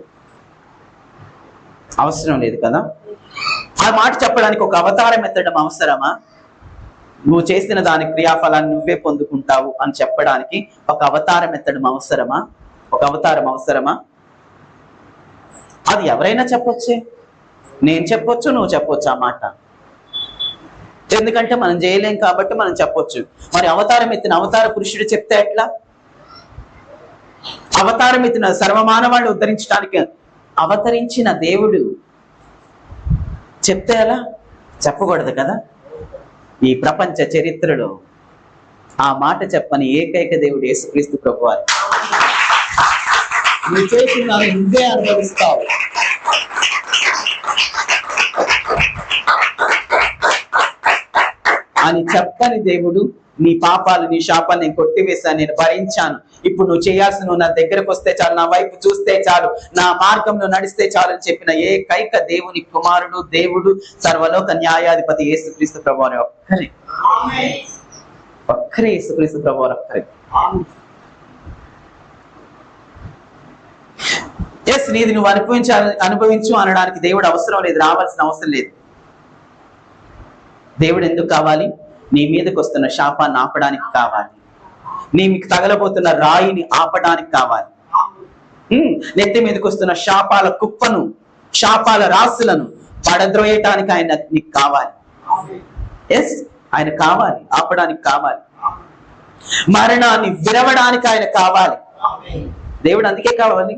అవసరం లేదు కదా. ఆ మాట చెప్పడానికి ఒక అవతారం ఎత్తడం అవసరమా? నువ్వు చేసిన దాని క్రియాఫలాన్ని నువ్వే పొందుకుంటావు అని చెప్పడానికి ఒక అవతారం ఎత్తడం అవసరమా? ఒక అవతారం అవసరమా? అది ఎవరైనా చెప్పొచ్చే, నేను చెప్పొచ్చు, నువ్వు చెప్పొచ్చు ఆ మాట. ఎందుకంటే మనం చేయలేం కాబట్టి మనం చెప్పొచ్చు. మరి అవతారం ఎత్తిన అవతార పురుషుడు చెప్తే ఎట్లా? అవతారం ఎత్తిన సర్వమానవాళ్ళు ఉద్ధరించడానికి అవతరించిన దేవుడు చెప్తే ఎలా? చెప్పకూడదు కదా. ఈ ప్రపంచ చరిత్రలో ఆ మాట చెప్పని ఏకైక దేవుడు యేసుక్రీస్తు ప్రభువారు. నువ్వు చేసిన నువ్వే అనుభవిస్తావు. అని చెప్పని దేవుడు, నీ పాపాలు నీ శాపాలు నేను కొట్టివేశాను, నేను భరించాను, ఇప్పుడు నువ్వు చేయాల్సిన, నువ్వు నా దగ్గరకు వస్తే చాలు, నా వైపు చూస్తే చాలు, నా మార్గంలో నడిస్తే చాలు అని చెప్పిన ఏకైక దేవుని కుమారుడు, దేవుడు, సర్వలోక న్యాయాధిపతి యేసుక్రీస్తు ప్రభువారు ఒక్కరే. ఒక్కరే యేసుక్రీస్తు ప్రభువారు ఒక్కరే. ఎస్, నీది నువ్వు అనుభవించు అనడానికి దేవుడు అవసరం లేదు, రావాల్సిన అవసరం లేదు. దేవుడు ఎందుకు కావాలి? నీ మీదకి వస్తున్న శాపాన్ని ఆపడానికి కావాలి, మీకు తగలబోతున్న రాయిని ఆపడానికి కావాలి, నెత్తి మీదకి వస్తున్న శాపాల కుప్పను, శాపాల రాసులను పడద్రోయటానికి ఆయన నీకు కావాలి. ఎస్, ఆయన కావాలి, ఆపడానికి కావాలి. మరణాన్ని విరవడానికి ఆయన కావాలి. దేవుడు అందుకే కావాలి.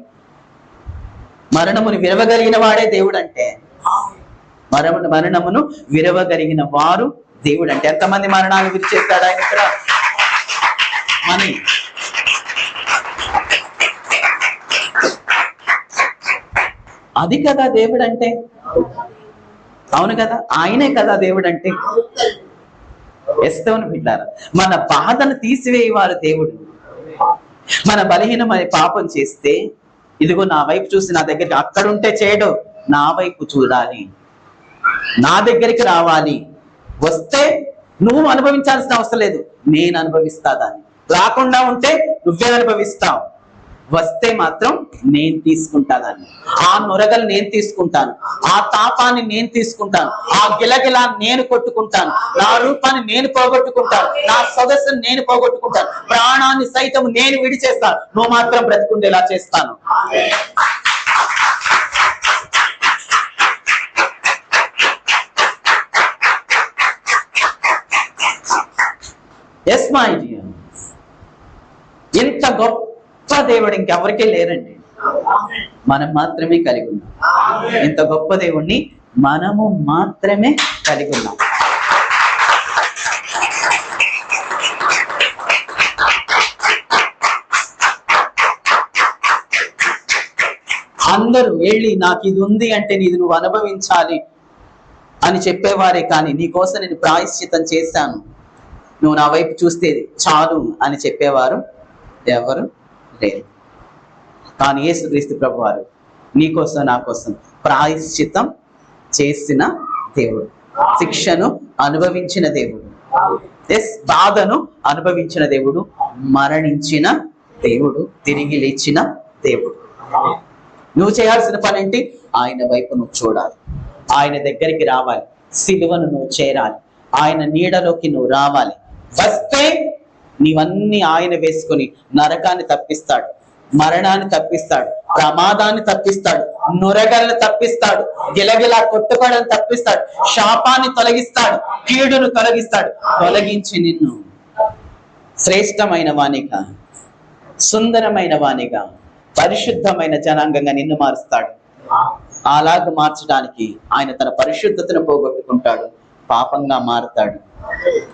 మరణమును విరవగలిగిన వాడే దేవుడు అంటే. మరణమును విరవగలిగిన వారు దేవుడు అంటే. ఎంతమంది మరణాన్ని విరిచేస్తాడు ఆయన ఇక్కడ? అని అది కదా దేవుడు అంటే. అవును కదా, ఆయనే కదా దేవుడు అంటే. ఎస్తవని బిడ్డారా, మన బాధను తీసివేయవారు దేవుడు. మన బలహీనమైన పాపం చేస్తే, ఇదిగో నా వైపు చూసి నా దగ్గరికి, అక్కడుంటే చేయడు, నా వైపు చూడాలి, నా దగ్గరికి రావాలి. వస్తే నువ్వు అనుభవించాల్సిన అవసరం లేదు, నేను అనుభవిస్తా దాన్ని. రాకుండా ఉంటే నువ్వే అనుభవిస్తావు. వస్తే మాత్రం నేను తీసుకుంటా దాన్ని. ఆ నొరగలు నేను తీసుకుంటాను, ఆ తాపాన్ని నేను తీసుకుంటాను, ఆ గిలగిలా నేను కొట్టుకుంటాను, నా రూపాన్ని నేను పోగొట్టుకుంటాను, నా సొగసును నేను పోగొట్టుకుంటాను, ప్రాణాన్ని సైతం నేను విడిచేస్తాను, నువ్వు మాత్రం బ్రతికుండేలా చేస్తాను. ఎస్ మై డియర్, ఇంత గొప్ప దేవుడు ఇంకెవరికీ లేరండి, మనం మాత్రమే కలిగి ఉన్నాం. ఇంత గొప్ప దేవుణ్ణి మనము మాత్రమే కలిగి ఉన్నాం. అందరూ వెళ్ళి నాకు ఇది ఉంది అంటే ఇది నువ్వు అనుభవించాలి అని చెప్పేవారే, కానీ నీకోసం నేను ప్రాయశ్చితం చేశాను, నువ్వు నా వైపు చూస్తే చాలు అని చెప్పేవారు ఎవరు లేరు. కానీ యేసుక్రీస్తు ప్రభువారు నీకోసం నా కోసం ప్రాయశ్చితం చేసిన దేవుడు, శిక్షను అనుభవించిన దేవుడు, బాధను అనుభవించిన దేవుడు, మరణించిన దేవుడు, తిరిగి లేచిన దేవుడు. నువ్వు చేయాల్సిన పని ఏంటి? ఆయన వైపు నువ్వు చూడాలి, ఆయన దగ్గరికి రావాలి, సిలువను నువ్వు చేరాలి, ఆయన నీడలోకి నువ్వు రావాలి. వస్తే నీవన్నీ ఆయన వేసుకొని నరకాన్ని తప్పిస్తాడు, మరణాన్ని తప్పిస్తాడు, ప్రమాదాన్ని తప్పిస్తాడు, నొరగల్ని తప్పిస్తాడు, గిలగిలా కొట్టుకోవడం తప్పిస్తాడు, శాపాన్ని తొలగిస్తాడు, కీడును తొలగిస్తాడు. తొలగించి నిన్ను శ్రేష్టమైన వానిగా, సుందరమైన వానిగా, పరిశుద్ధమైన జనాంగంగా నిన్ను మారుస్తాడు. అలాగ మార్చడానికి ఆయన తన పరిశుద్ధతను పోగొట్టుకుంటాడు, పాపంగా మారుతాడు,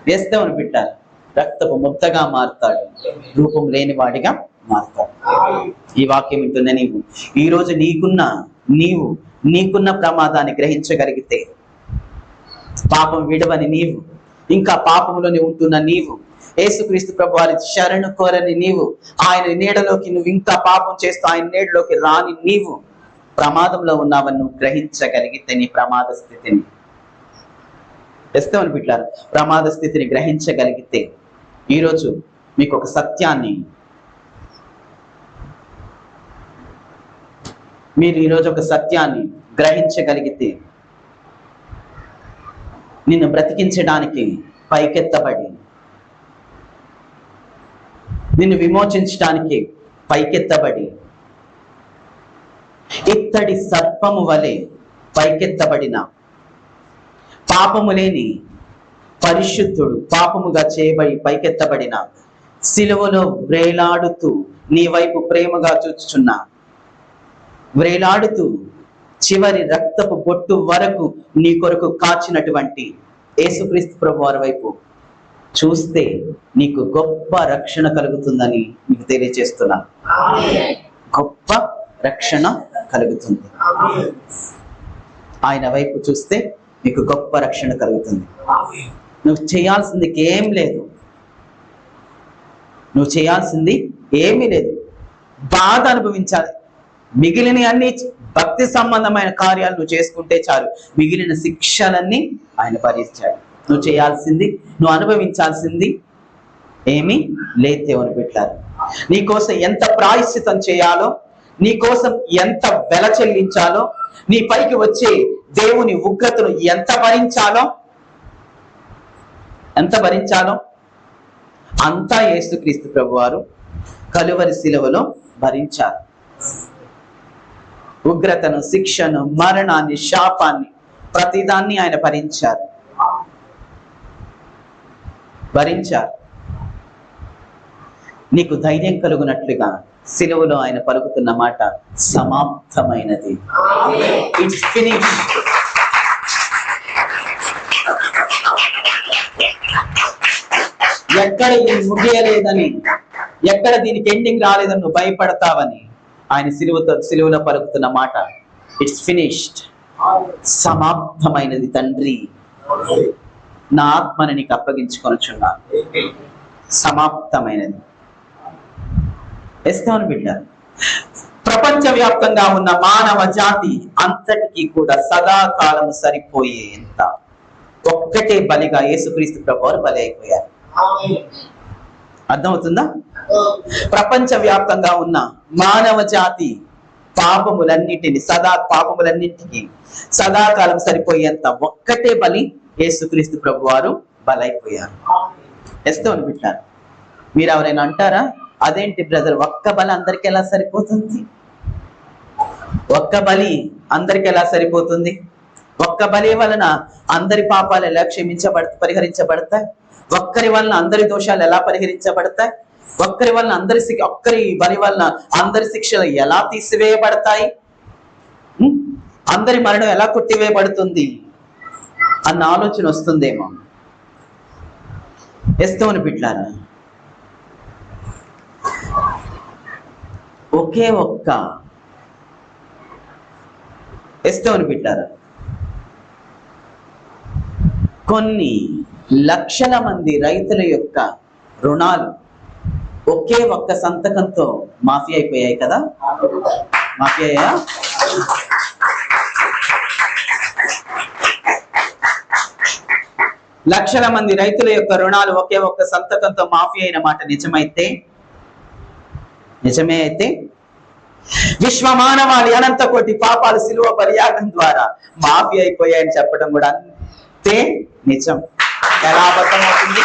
వేస్తేమని పెట్టారు, రక్తపు ముద్దగా మారుతాడు, రూపం లేని వాడిగా మారుతాడు. ఈ వాక్యం వింటున్న నీవు ఈ రోజు నీకున్న ప్రమాదాన్ని గ్రహించగలిగితే, పాపం విడవని నీవు, ఇంకా పాపంలోనే ఉంటున్న నీవు, యేసుక్రీస్తు ప్రభువారి శరణు కోరని నీవు, ఆయన నీడలోకి నువ్వు ఇంకా పాపం చేస్తూ ఆయన నీడలోకి రాని నీవు ప్రమాదంలో ఉన్నావని నువ్వు గ్రహించగలిగితే, నీ ప్రమాద స్థితిని ఎస్తవని బిడ్డలారా, ప్రమాద స్థితిని గ్రహించగలిగితే, ఈరోజు మీకు ఒక సత్యాన్ని, మీరు ఈరోజు ఒక సత్యాన్ని గ్రహించగలిగితే, నిన్ను బ్రతికించడానికి పైకెత్తబడి, నిన్ను విమోచించడానికి పైకెత్తబడి, ఇత్తడి సర్పము వలె పైకెత్తబడిన పాపము లేని పరిశుద్ధుడు, పాపముగా చేయబడి పైకెత్తబడిన, సిలువలో వ్రేలాడుతూ నీ వైపు ప్రేమగా చూచుచున్నా, వ్రేలాడుతూ చివరి రక్తపు బొట్టు వరకు నీ కొరకు కాచినటువంటి యేసుక్రీస్తు ప్రభువారి వైపు చూస్తే నీకు గొప్ప రక్షణ కలుగుతుందని మీకు తెలియజేస్తున్నాను. గొప్ప రక్షణ కలుగుతుంది. ఆయన వైపు చూస్తే నీకు గొప్ప రక్షణ కలుగుతుంది. నువ్వు చేయాల్సింది ఏం లేదు. నువ్వు చేయాల్సింది ఏమీ లేదు. బాధ అనుభవించాలి. మిగిలిన అన్ని భక్తి సంబంధమైన కార్యాలు నువ్వు చేసుకుంటే చాలు. మిగిలిన శిక్షలన్నీ ఆయన భరించాడు. నువ్వు చేయాల్సింది, నువ్వు అనుభవించాల్సింది ఏమీ లేదు. దేవుని బిడ్డలారా, నీకోసం ఎంత ప్రాయశ్చితం చేయాలో, నీకోసం ఎంత వెల చెల్లించాలో, నీ పైకి వచ్చే దేవుని ఉగ్రతను ఎంత భరించాలో అంతా యేసుక్రీస్తు ప్రభువారు కలువరి శిలువలో భరించారు. ఉగ్రతను, శిక్షను, మరణాన్ని, శాపాన్ని, ప్రతిదాన్ని ఆయన భరించారు. నీకు ధైర్యం కలుగునట్లుగా శిలువలో ఆయన పలుకుతున్న మాట సమాప్తమైనది. It's finish. ఎక్కడ ఇది ముగియలేదని, ఎక్కడ దీనికి ఎండింగ్ రాలేదని నువ్వు భయపడతావని ఆయన శిలువలో పలుకుతున్న మాట ఇట్స్ ఫినిష్డ్. సమాప్తమైనది తండ్రి, నా ఆత్మని నీకు అప్పగించుకొనుచున్నాను. సమాప్తమైనది. ఎస్తేమని బిడ్డ, ప్రపంచవ్యాప్తంగా ఉన్న మానవ జాతి అంతటికీ కూడా సదాకాలం సరిపోయేంత ఒక్కటే బలిగా యేసుక్రీస్తు ప్రభువారు బలి అయిపోయారు. అర్థమవుతుందా? ప్రపంచవ్యాప్తంగా ఉన్న మానవ జాతి పాపములన్నిటికి సదాకాలం సరిపోయేంత ఒక్కటే బలి యేసుక్రీస్తు ప్రభువారు బలైపోయారు. ఎస్తేమని బిడ్డ, మీరు ఎవరైనా అంటారా, అదేంటి బ్రదర్ ఒక్క బలి అందరికి ఎలా సరిపోతుంది? ఒక్క బలి అందరికి ఎలా సరిపోతుంది? ఒక్క బలి వలన అందరి పాపాలు ఎలా పరిహరించబడతాయి? ఒక్కరి వలన అందరి దోషాలు ఎలా పరిహరించబడతాయి? ఒక్కరి బలి వలన అందరి శిక్షలు ఎలా తీసివేయబడతాయి? అందరి మరణం ఎలా కొట్టివేయబడుతుంది అన్న ఆలోచన వస్తుందేమో. ఎస్తేమని బిడ్డలారా, ఒకే ఒక్క ఎస్తేమని బిడ్డలారా, కొన్ని లక్షల మంది రైతుల యొక్క రుణాలు ఒకే ఒక్క సంతకంతో మాఫీ అయిపోయాయి కదా? మాఫీ అయ్యా? లక్షల మంది రైతుల యొక్క రుణాలు ఒకే ఒక్క సంతకంతో మాఫీ అయిన మాట నిజమే అయితే విశ్వమానవాళి అనంత కోటి పాపాలు శిలువ బలియాగం ద్వారా మాఫీ అయిపోయాయని చెప్పడం కూడా అంతే నిజం. ఎలా అబద్ధమవుతుంది?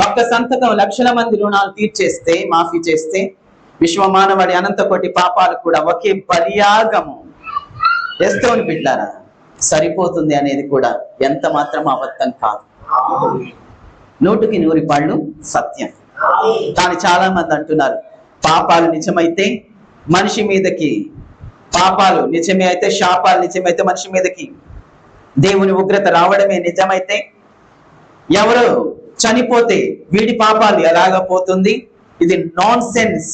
ఒక్క సంతకం లక్షల మంది రుణాలు తీర్చేస్తే, మాఫీ చేస్తే, విశ్వమానవాడి అనంత కోటి పాపాలు కూడా ఒకే బలియాగము ఎస్తేమని బిడ్డారా సరిపోతుంది అనేది కూడా ఎంత మాత్రం అబద్ధం కాదు. 100% సత్యం. కానీ చాలా మంది అంటున్నారు, పాపాలు నిజమైతే మనిషి మీదకి, పాపాలు నిజమే అయితే, శాపాలు నిజమైతే మనిషి మీదకి దేవుని ఉగ్రత రావడమే నిజమైతే, ఎవరు చనిపోతే వీడి పాపాలు ఎలాగ పోతుంది? ఇది నాన్ సెన్స్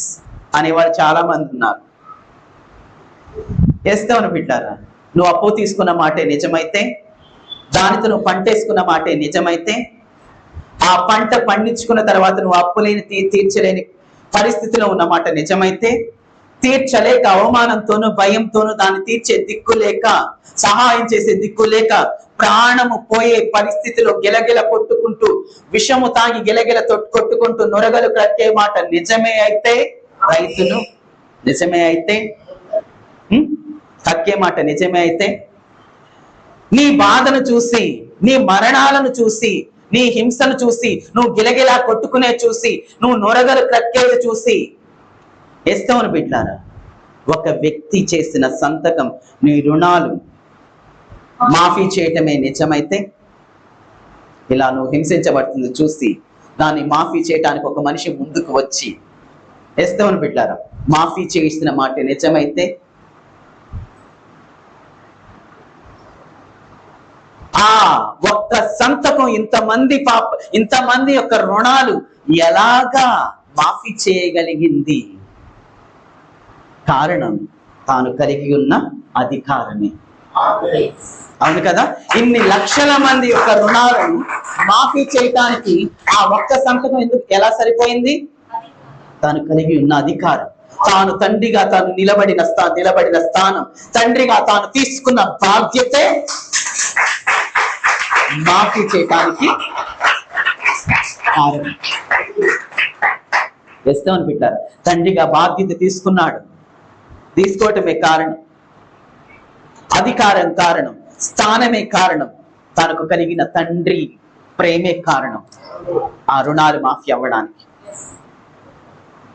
అనేవాళ్ళు చాలా మంది ఉన్నారు. వేస్తామని బిడ్డారా, నువ్వు అప్పు తీసుకున్న మాటే నిజమైతే, దానితో నువ్వు పంట వేసుకున్న మాటే నిజమైతే, ఆ పంట పండించుకున్న తర్వాత నువ్వు అప్పులేని తీర్చలేని పరిస్థితిలో ఉన్నమాట నిజమైతే, తీర్చలేక అవమానంతోనూ భయంతోనూ దాన్ని తీర్చే దిక్కు లేక, సహాయం చేసే దిక్కు లేక, ప్రాణము పోయే పరిస్థితిలో గిలగిల కొట్టుకుంటూ, విషము తాగి గిలగిల కొట్టుకుంటూ నొరగలు కట్టే మాట నిజమే అయితే, రైతులు నిజమే అయితే, కక్కే మాట నిజమే అయితే, నీ బాధను చూసి, నీ మరణాలను చూసి, నీ హింసను చూసి, నువ్వు గిలగిలా కొట్టుకునే చూసి, నువ్వు నొరగలు కక్కేది చూసి ఎస్తేమని బిడ్డారా, ఒక వ్యక్తి చేసిన సంతకం నీ రుణాలు మాఫీ చేయటమే నిజమైతే, ఇలా నువ్వు హింసించబడుతుంది చూసి దాన్ని మాఫీ చేయటానికి ఒక మనిషి ముందుకు వచ్చి ఎస్తేమని బిడ్డారా మాఫీ చేసిన మాట నిజమైతే, ఆ ఒక్క సంతకం ఇంతమంది యొక్క రుణాలు ఎలాగా మాఫీ చేయగలిగింది? కారణం తాను కలిగి ఉన్న అధికారమే. అవును కదా? ఇన్ని లక్షల మంది యొక్క రుణాలను మాఫీ చేయటానికి ఆ ఒక్క సంతకం ఎలా సరిపోయింది? తాను కలిగి ఉన్న అధికారం, తాను తండ్రిగా తాను నిలబడిన స్థానం, తండ్రిగా తాను తీసుకున్న బాధ్యతే మాఫీ చేయటానికి కారణం. వేస్తామని పెట్టారు. తండ్రిగా బాధ్యత తీసుకోవటమే కారణం, అధికారం కారణం, స్థానమే కారణం, తనకు కలిగిన తండ్రి ప్రేమే కారణం ఆ రుణాలు మాఫీ అవ్వడానికి.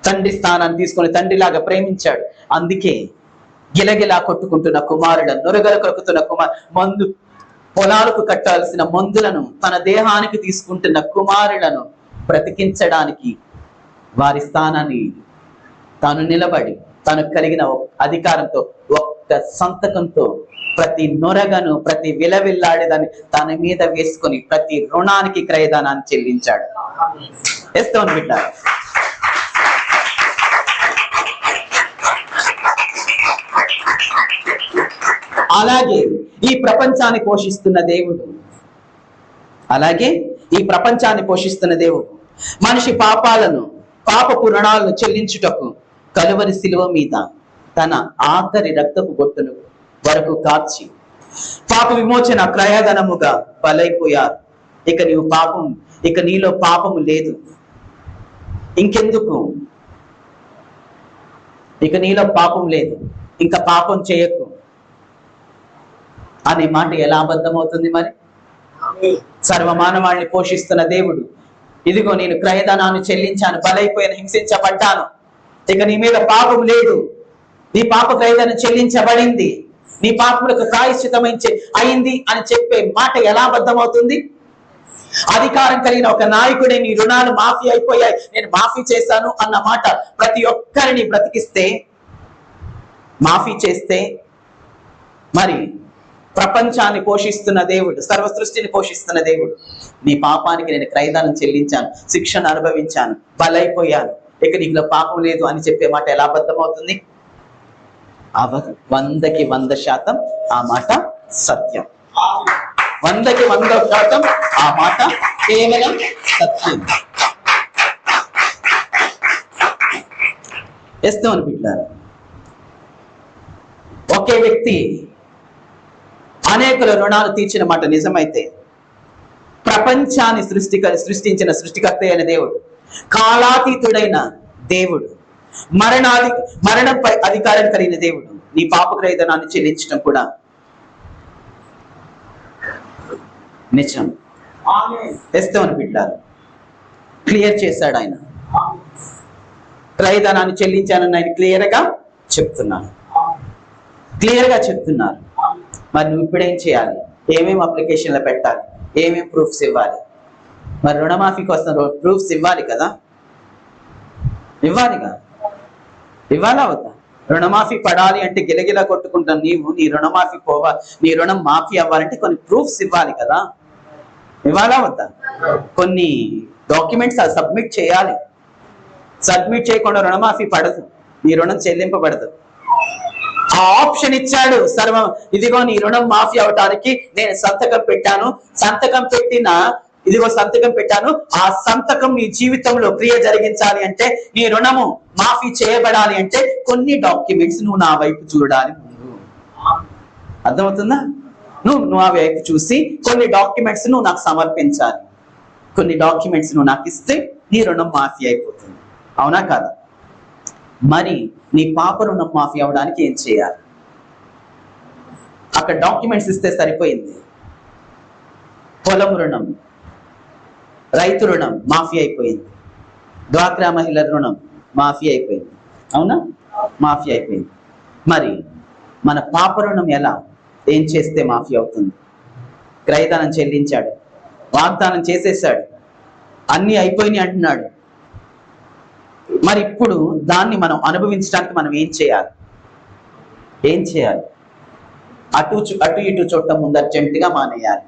తండ్రి స్థానాన్ని తీసుకొని తండ్రిలాగా ప్రేమించాడు. అందుకే గిలగిలా కొట్టుకుంటున్న కుమారులను, నొరగలు కొరుకుతున్న మందు పొలాలకు కట్టాల్సిన మందులను తన దేహానికి తీసుకుంటున్న కుమారులను బ్రతికించడానికి వారి స్థానాన్ని తాను నిలబడి తనకు కలిగిన అధికారంతో ఒక్క సంతకంతో ప్రతి నొరగను, ప్రతి విలవిల్లాడేదాన్ని తన మీద వేసుకొని ప్రతి రుణానికి క్రయదానాన్ని చెల్లించాడు. వేస్తామని పెట్టారు. అలాగే ఈ ప్రపంచాన్ని పోషిస్తున్న దేవుడు మనిషి పాపపు రుణాలను చెల్లించుటకు కలువరి శిలువ మీద తన ఆఖరి రక్తపు బొట్టును వరకు కార్చి పాప విమోచన క్రయధనముగా బలైపోయారు. ఇక నీలో పాపము లేదు, ఇంకెందుకు? ఇక నీలో పాపం లేదు, ఇంకా పాపం చేయకు అనే మాట ఎలా అబద్ధమవుతుంది? మరి సర్వమానవాళ్ళని పోషిస్తున్న దేవుడు, ఇదిగో నేను క్రయధనాన్ని చెల్లించాను, బలైపోయాను, హింసించబడ్డాను, ఇక నీ మీద పాపం లేదు, నీ పాప క్రయధనం చెల్లించబడింది, నీ పాపములకు ప్రాయశ్చిత్తమైంది అయింది అని చెప్పే మాట ఎలా అబద్ధమవుతుంది? అధికారం కలిగిన ఒక నాయకుడే నీ రుణాలు మాఫీ అయిపోయాయి, నేను మాఫీ చేశాను అన్న మాట ప్రతి ఒక్కరిని బ్రతికిస్తే, మాఫీ చేస్తే, మరి ప్రపంచాన్ని పోషిస్తున్న దేవుడు, సర్వ సృష్టిని పోషిస్తున్న దేవుడు, నీ పాపానికి నేను క్రయదానం చెల్లించాను, శిక్షను అనుభవించాను, బలైపోయాను, ఇక నీకు పాపం లేదు అని చెప్పే మాట ఎలా అబద్ధమవుతుంది? 100కి 100% ఆ మాట సత్యం. 100కి 100% ఆ మాట కేవలం సత్యం. వేస్తామని పెట్టారు. ఒకే వ్యక్తి అనేకుల రుణాలు తీర్చిన మాట నిజమైతే, ప్రపంచాన్ని సృష్టించిన సృష్టికర్త అయిన దేవుడు, కాలాతీతుడైన దేవుడు, మరణంపై అధికారం కలిగిన దేవుడు నీ పాప క్రయధనాన్ని చెల్లించడం కూడా నిజం. తెస్తామని బిడ్డారు. క్లియర్ చేశాడు ఆయన. క్రయధనాన్ని చెల్లించానని ఆయన క్లియర్గా చెప్తున్నారు. మరి నువ్వు ఇప్పుడేం చేయాలి? ఏమేమి అప్లికేషన్లు పెట్టాలి? ఏమేమి ప్రూఫ్స్ ఇవ్వాలి? మరి రుణమాఫీ కోసం ప్రూఫ్స్ ఇవ్వాలి కదా, ఇవ్వాలా వద్దా? రుణమాఫీ పడాలి అంటే గిలగిలా కొట్టుకుంటాను నీవు, నీ రుణం మాఫీ అవ్వాలంటే కొన్ని ప్రూఫ్స్ ఇవ్వాలి కదా, ఇవ్వాలా వద్దా? కొన్ని డాక్యుమెంట్స్ సబ్మిట్ చేయాలి. సబ్మిట్ చేయకుండా రుణమాఫీ పడదు, నీ రుణం చెల్లింపబడదు. ఆ ఆప్షన్ ఇచ్చాడు ఇదిగో నీ రుణం మాఫీ అవటానికి నేను సంతకం పెట్టాను, సంతకం పెట్టాను, ఆ సంతకం నీ జీవితంలో క్రియ జరిగించాలి అంటే, నీ రుణము మాఫీ చేయబడాలి అంటే కొన్ని డాక్యుమెంట్స్ నువ్వు నా వైపు చూడాలి. ముందు అర్థమవుతుందా? నువ్వు ఆ వైపు చూసి కొన్ని డాక్యుమెంట్స్ నువ్వు నాకు సమర్పించాలి. కొన్ని డాక్యుమెంట్స్ నువ్వు నాకు ఇస్తే నీ రుణం మాఫీ అయిపోతుంది. అవునా కాదా? మరి నీ పాప రుణం మాఫీ అవడానికి ఏం చేయాలి? అక్కడ డాక్యుమెంట్స్ ఇస్తే సరిపోయింది. పొలం రుణం, రైతు రుణం మాఫీ అయిపోయింది, డ్వాక్రా మహిళ రుణం మాఫీ అయిపోయింది. అవునా? మాఫీ అయిపోయింది. మరి మన పాప రుణం ఏం చేస్తే మాఫీ అవుతుంది? క్రయదానం చెల్లించాడు, వాగ్దానం చేసేసాడు, అన్ని అయిపోయినాయి అంటున్నాడు. మరి ఇప్పుడు దాన్ని మనం అనుభవించడానికి మనం ఏం చేయాలి? అటు ఇటు చూడటం ముందు అర్జెంటుగా మానేయాలి.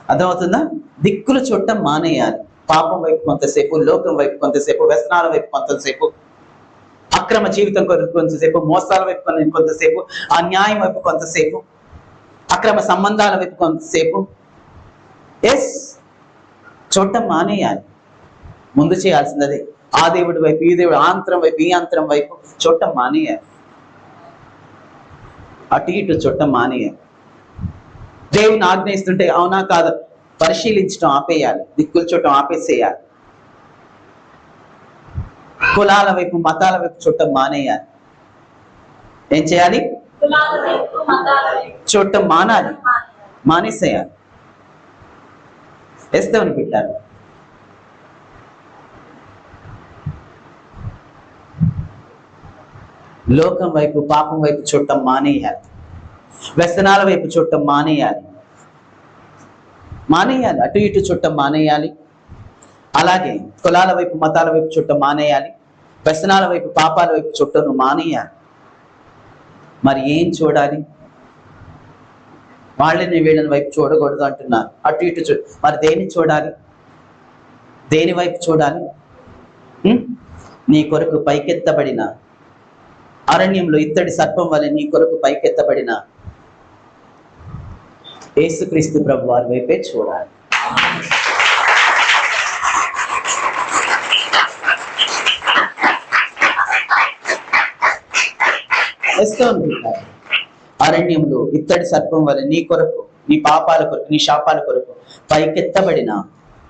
అర్థమవుతుందా? దిక్కులు చూడటం మానేయాలి. పాపం వైపు కొంతసేపు, లోకం వైపు కొంతసేపు, వ్యసనాల వైపు కొంతసేపు, అక్రమ జీవితం కొంతసేపు, మోసాల వైపు కొంతసేపు, అన్యాయం వైపు కొంతసేపు, అక్రమ సంబంధాల వైపు కొంతసేపు చూడటం మానేయాలి. ముందు చేయాల్సింది అదే. ఆ దేవుడి వైపు, ఈ దేవుడు, ఆంతరం వైపు, ఈ అంతరం వైపు చూడటం మానేయాలి. అటు ఇటు చూడటం మానేయాలి. దేవుని ఆజ్ఞయిస్తుంటే అవునా కాదు పరిశీలించడం ఆపేయాలి. దిక్కులు చూడటం ఆపేసేయాలి. కులాల వైపు, మతాల వైపు చూడటం మానేయాలి. ఏం చేయాలి? చూడటం మానాలి, మానేసేయాలి. వేస్తామని పెట్టారు. లోకం వైపు, పాపం వైపు చూడటం మానేయాలి. వ్యసనాల వైపు చూడటం మానేయాలి. అటు ఇటు చూడటం మానేయాలి. అలాగే కులాల వైపు, మతాల వైపు చూడటం మానేయాలి. వ్యసనాల వైపు, పాపాల వైపు చూడటం మానేయాలి. మరి ఏం చూడాలి? వాళ్ళని వీళ్ళని వైపు చూడకూడదు అంటున్నారు. అటు ఇటు మరి దేన్ని చూడాలి? దేని వైపు చూడాలి? నీ కొరకు పైకెత్తబడిన, అరణ్యంలో ఇత్తడి సర్పం వలె నీ కొరకు పైకెత్తబడిన యేసుక్రీస్తు ప్రభు వారి వైపే చూడాలి. అరణ్యంలో ఇత్తడి సర్పం వలె నీ కొరకు, నీ పాపాల కొరకు, నీ శాపాల కొరకు పైకెత్తబడిన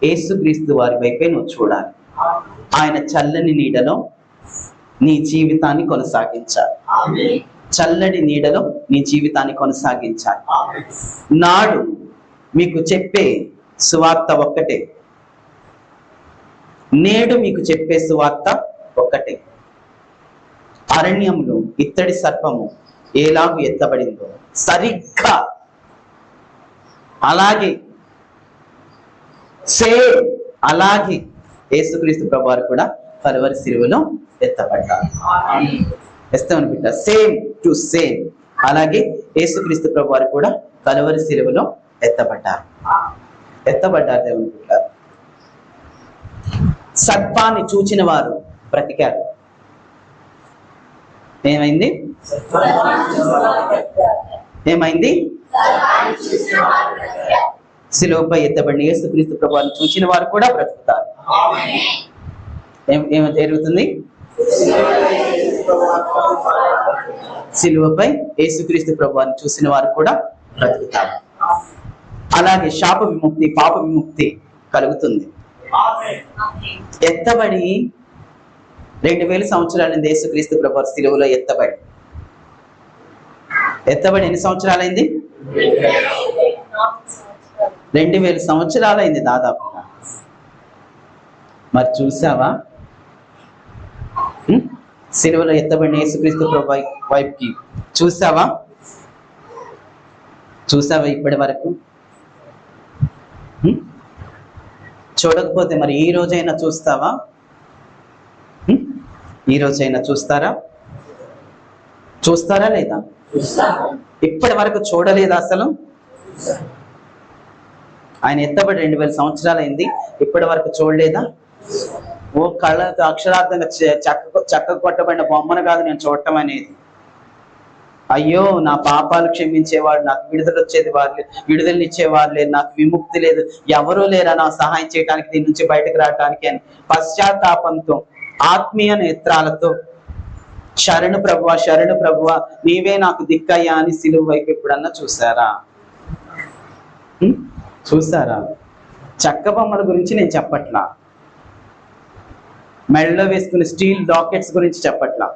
యేసుక్రీస్తు వారి వైపే నువ్వు చూడాలి. ఆయన చల్లని నీడలో నీ జీవితాన్ని కొనసాగించాలి. చల్లని నీడలో నీ జీవితాన్ని కొనసాగించాలి. నాడు మీకు చెప్పే సువార్త ఒక్కటే, నేడు మీకు చెప్పే సువార్త ఒక్కటే. అరణ్యంలో ఇత్తడి సర్పము ఎలాగూ ఎత్తబడిందో సరిగ్గా అలాగే అలాగే యేసుక్రీస్తు ప్రభువారు కూడా కలువరి శిలువలో ఎత్తబడ్డారు. ఎస్తామని బిడ్డ, సేమ్ టు సేమ్ అలాగే యేసుక్రీస్తు ప్రభువారు కూడా కలువరి శిలువలో ఎత్తబడ్డారు. దేవుని బిడ్డ, సర్పాన్ని చూచిన వారు బ్రతికారు. ఏమైంది? శిలువపై ఎత్తబడిన యేసుక్రీస్తు ప్రభువుని చూసిన వారు కూడా బ్రతుకుతారు. ఏమో జరుగుతుంది? శిలువపై యేసుక్రీస్తు ప్రభువుని చూసిన వారు కూడా బ్రతుకుతారు. అలాగే శాప విముక్తి, పాప విముక్తి కలుగుతుంది. ఎత్తబడి 2000 సంవత్సరాల యేసుక్రీస్తు ప్రభువు శిలువలో ఎత్తబడి ఎన్ని సంవత్సరాలైంది? 2000 సంవత్సరాలైంది దాదాపుగా. మరి చూసావా? శిలువలో ఎత్తబడిన యేసుక్రీస్తు ప్రభు వైపుకి చూసావా ఇప్పటి వరకు? చూడకపోతే మరి ఈ రోజైనా చూస్తావా? ఈ రోజైనా చూస్తారా లేదా? ఇప్పటి వరకు చూడలేదా అసలు? ఆయన ఎత్తబడి 2000 సంవత్సరాలైంది, ఇప్పటి వరకు చూడలేదా? ఓ కళ్ళతో అక్షరార్థంగా చక్క కొట్టబడిన బొమ్మను కాదు నేను చూడటం అనేది. అయ్యో నా పాపాలు క్షమించేవాడు, నాకు విడుదలనిచ్చేవారు లేదు, నాకు విముక్తి లేదు, ఎవరూ లేరా నా సహాయం చేయడానికి, దీని నుంచి బయటకు రావడానికి అని పశ్చాత్తాపంతో, ఆత్మీయ నేత్రాలతో శరణు ప్రభువా నీవే నాకు దిక్కయ్యా అని సిలువ వైపు ఎప్పుడన్నా చూసారా? చెక్క బొమ్మల గురించి నేను చెప్పట్లా, మెడలో వేసుకునే స్టీల్ లాకెట్స్ గురించి చెప్పట్లా.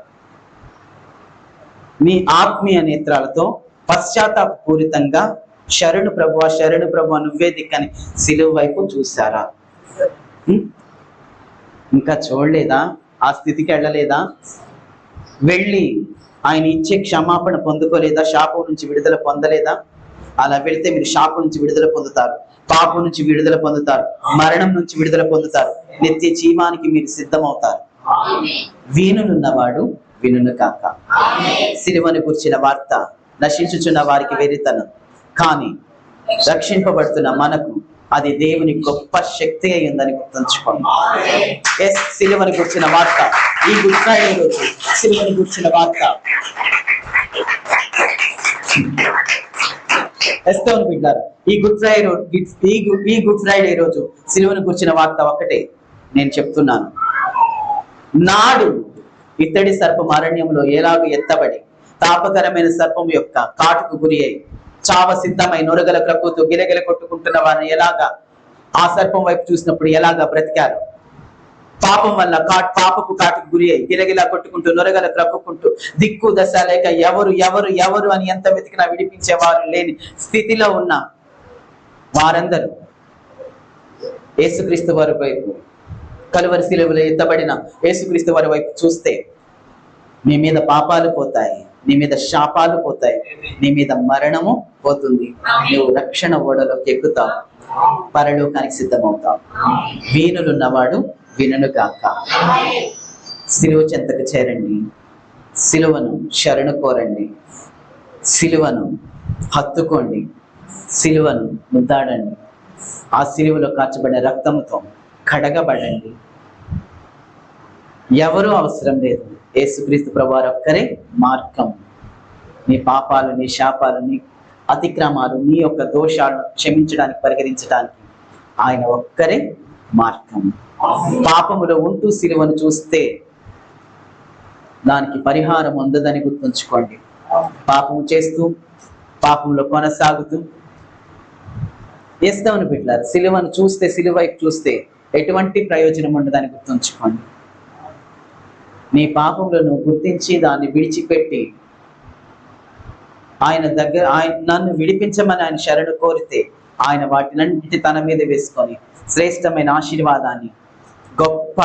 నీ ఆత్మీయ నేత్రాలతో పశ్చాత్తాపూరితంగా శరణు ప్రభువా నువ్వే దిక్కని సిలువ వైపు చూసారా? ఇంకా చూడలేదా? ఆ స్థితికి వెళ్ళలేదా? వెళ్ళి ఆయన ఇచ్చే క్షమాపణ పొందుకోలేదా? శాపం నుంచి విడుదల పొందలేదా? అలా వెళితే మీరు శాపం నుంచి విడుదల పొందుతారు, పాపం నుంచి విడుదల పొందుతారు, మరణం నుంచి విడుదల పొందుతారు, నిత్య జీవానికి మీరు సిద్ధమవుతారు. వీనునున్నవాడు వినును కాక. సిలువను గుర్చిన వార్త నశించుచున్న వారికి వెర్రితనం, కానీ రక్షింపబడుతున్న మనకు అది దేవుని గొప్ప శక్తి అయి ఉందని గుర్తుంచుకోండి. సిలువని గుర్చిన వార్త, ఈ గుడ్ ఫ్రైడే రోజు సిలువని గుర్చిన వార్త బిడ్డారు. ఈ గుడ్ ఫ్రైడే రోజు సిలువను గుర్చిన వార్త ఒక్కటే నేను చెప్తున్నాను. నాడు ఇత్తడి సర్పం అరణ్యంలో ఎలాగో ఎత్తబడి తాపకరమైన సర్పం యొక్క కాటుకు గురి అయి చావ సిద్ధమై నొరగల క్రక్కుతూ గిలగిల కొట్టుకుంటున్న వారిని ఎలాగా ఆ సర్పం వైపు చూసినప్పుడు ఎలాగా బ్రతికారు. పాపం వల్ల పాపపు కాటుకు గురి అయి గిలగిలా కొట్టుకుంటూ నొరగల క్రక్కుకుంటూ దిక్కు దశ లేక ఎవరు ఎవరు ఎవరు అని ఎంత వెతికినా విడిపించేవారు లేని స్థితిలో ఉన్న వారందరూ యేసుక్రీస్తు వారి వైపు, కలువరి శిలువలో ఎత్తబడిన యేసుక్రీస్తు వారి వైపు చూస్తే నీ మీద పాపాలు పోతాయి, నీ మీద శాపాలు పోతాయి, నీ మీద మరణము పోతుంది. నువ్వు రక్షణ ఓడలోకి ఎక్కుతావు, పరలోకానికి సిద్ధమవుతావు. వీనులున్నవాడు వినును గాక. సిలువ చెంతకు చేరండి, సిలువను శరణు కోరండి, సిలువను హత్తుకోండి, సిలువను ముద్దాడండి, ఆ సిలువలో కాచబడిన రక్తముతో కడగబడండి. ఎవరూ అవసరం లేదు, యేసుక్రీస్తు ప్రభువారు ఒక్కరే మార్గం. నీ పాపాలు, నీ శాపాలు, నీ అతిక్రమాలు, నీ యొక్క దోషాలను క్షమించడానికి, పరిహరించడానికి ఆయన ఒక్కరే మార్గం. పాపములో ఉంటూ సిలువను చూస్తే దానికి పరిహారం ఉండదని గుర్తుంచుకోండి. పాపము చేస్తూ పాపంలో కొనసాగుతూ యేసుని బిడ్డలారా, సిలువను చూస్తే, సిలువ వైపు చూస్తే ఎటువంటి ప్రయోజనం ఉండదని గుర్తుంచుకోండి. నీ పాపంలో నువ్వు గుర్తించి దాన్ని విడిచిపెట్టి ఆయన నన్ను విడిపించమని ఆయన శరణు కోరితే ఆయన వాటినంటి తన మీద వేసుకొని శ్రేష్టమైన ఆశీర్వాదాన్ని, గొప్ప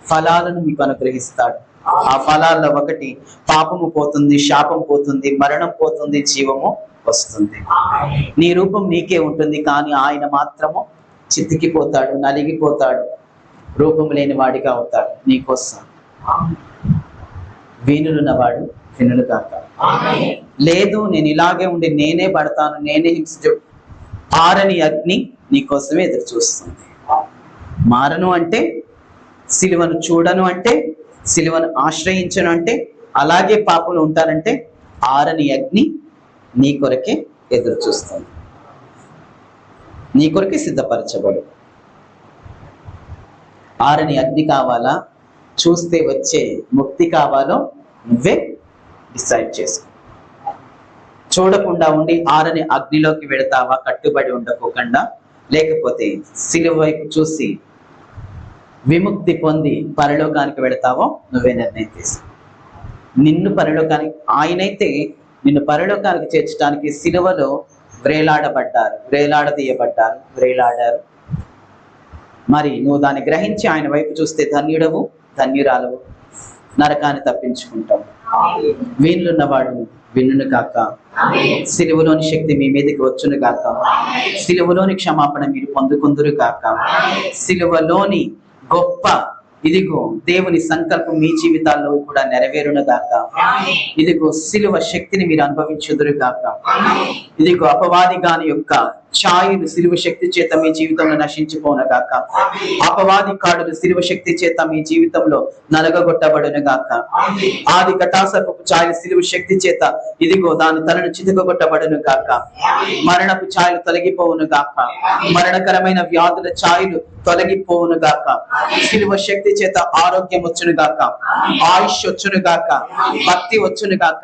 ఫలాలను మీకు అనుగ్రహిస్తాడు. ఆ ఫలాల్లో ఒకటి పాపము పోతుంది, శాపం పోతుంది, మరణం పోతుంది, జీవము వస్తుంది. నీ రూపం నీకే ఉంటుంది, కానీ ఆయన మాత్రము చితికిపోతాడు, నలిగిపోతాడు, రూపం లేని వాడిగా అవుతాడు నీకోసం. వీనులున్నవాడు వినులు కాక. లేదు నేను ఇలాగే ఉండి నేనే పడతాను, నేనే హింస, ఆరని అగ్ని నీకోసమే ఎదురు చూస్తుంది. మారను అంటే, సిలువను చూడను అంటే, సిలువను ఆశ్రయించను అంటే, అలాగే పాపలు ఉంటారంటే ఆరని అగ్ని నీ కొరకే ఎదురు చూస్తుంది, నీ కొరకే సిద్ధపరచబడు. ఆరని అగ్ని కావాలా, చూస్తే వచ్చే ముక్తి కావాలో నువ్వే డిసైడ్ చేసుకో. చూడకుండా ఉండి ఆరని అగ్నిలోకి వెడతావా కట్టుబడి ఉండకోకుండా, లేకపోతే సిలువ వైపు చూసి విముక్తి పొంది పరలోకానికి వెడతావో నువ్వే నిర్ణయం తీసుకో. నిన్ను పరలోకానికి, ఆయనైతే నిన్ను పరలోకానికి చేర్చడానికి సిలువలో వేలాడారు. మరి నువ్వు దాన్ని గ్రహించి ఆయన వైపు చూస్తే ధన్యుడవు, ధన్యురాలవు, నరకాన్ని తప్పించుకుంటావు. వీళ్ళున్నవాడు వినును కాక. సిలువలోని శక్తి మీ మీదకి వచ్చును కాక. సిలువలోని క్షమాపణ మీరు పొందుకుందురు కాక. సిలువలోని గొప్ప ఇదిగో దేవుని సంకల్పం మీ జీవితాల్లో కూడా నెరవేరును గాక. ఇదిగో సిలువ శక్తిని మీరు అనుభవించుదురు గాక. ఇదిగో అపవాది గాని యొక్క ఛాయలు సిలువ శక్తి చేత మీ జీవితంలో నశించిపోను గాక. అపవాది కాడులు సిలువ శక్తి చేత మీ జీవితంలో నలగగొట్టబడును గాక. ఆది కటాసర్పపు ఛాయలు సిలువ శక్తి చేత ఇదిగో దాని తలను చితకగొట్టబడును గాక. మరణపు ఛాయలు తొలగిపోవును గాక. మరణకరమైన వ్యాధుల ఛాయలు తొలగిపోవును గాక. సిలువ శక్తి చేత ఆరోగ్యం వచ్చును గాక, ఆయుష్ వచ్చును గాక, భక్తి వచ్చును గాక,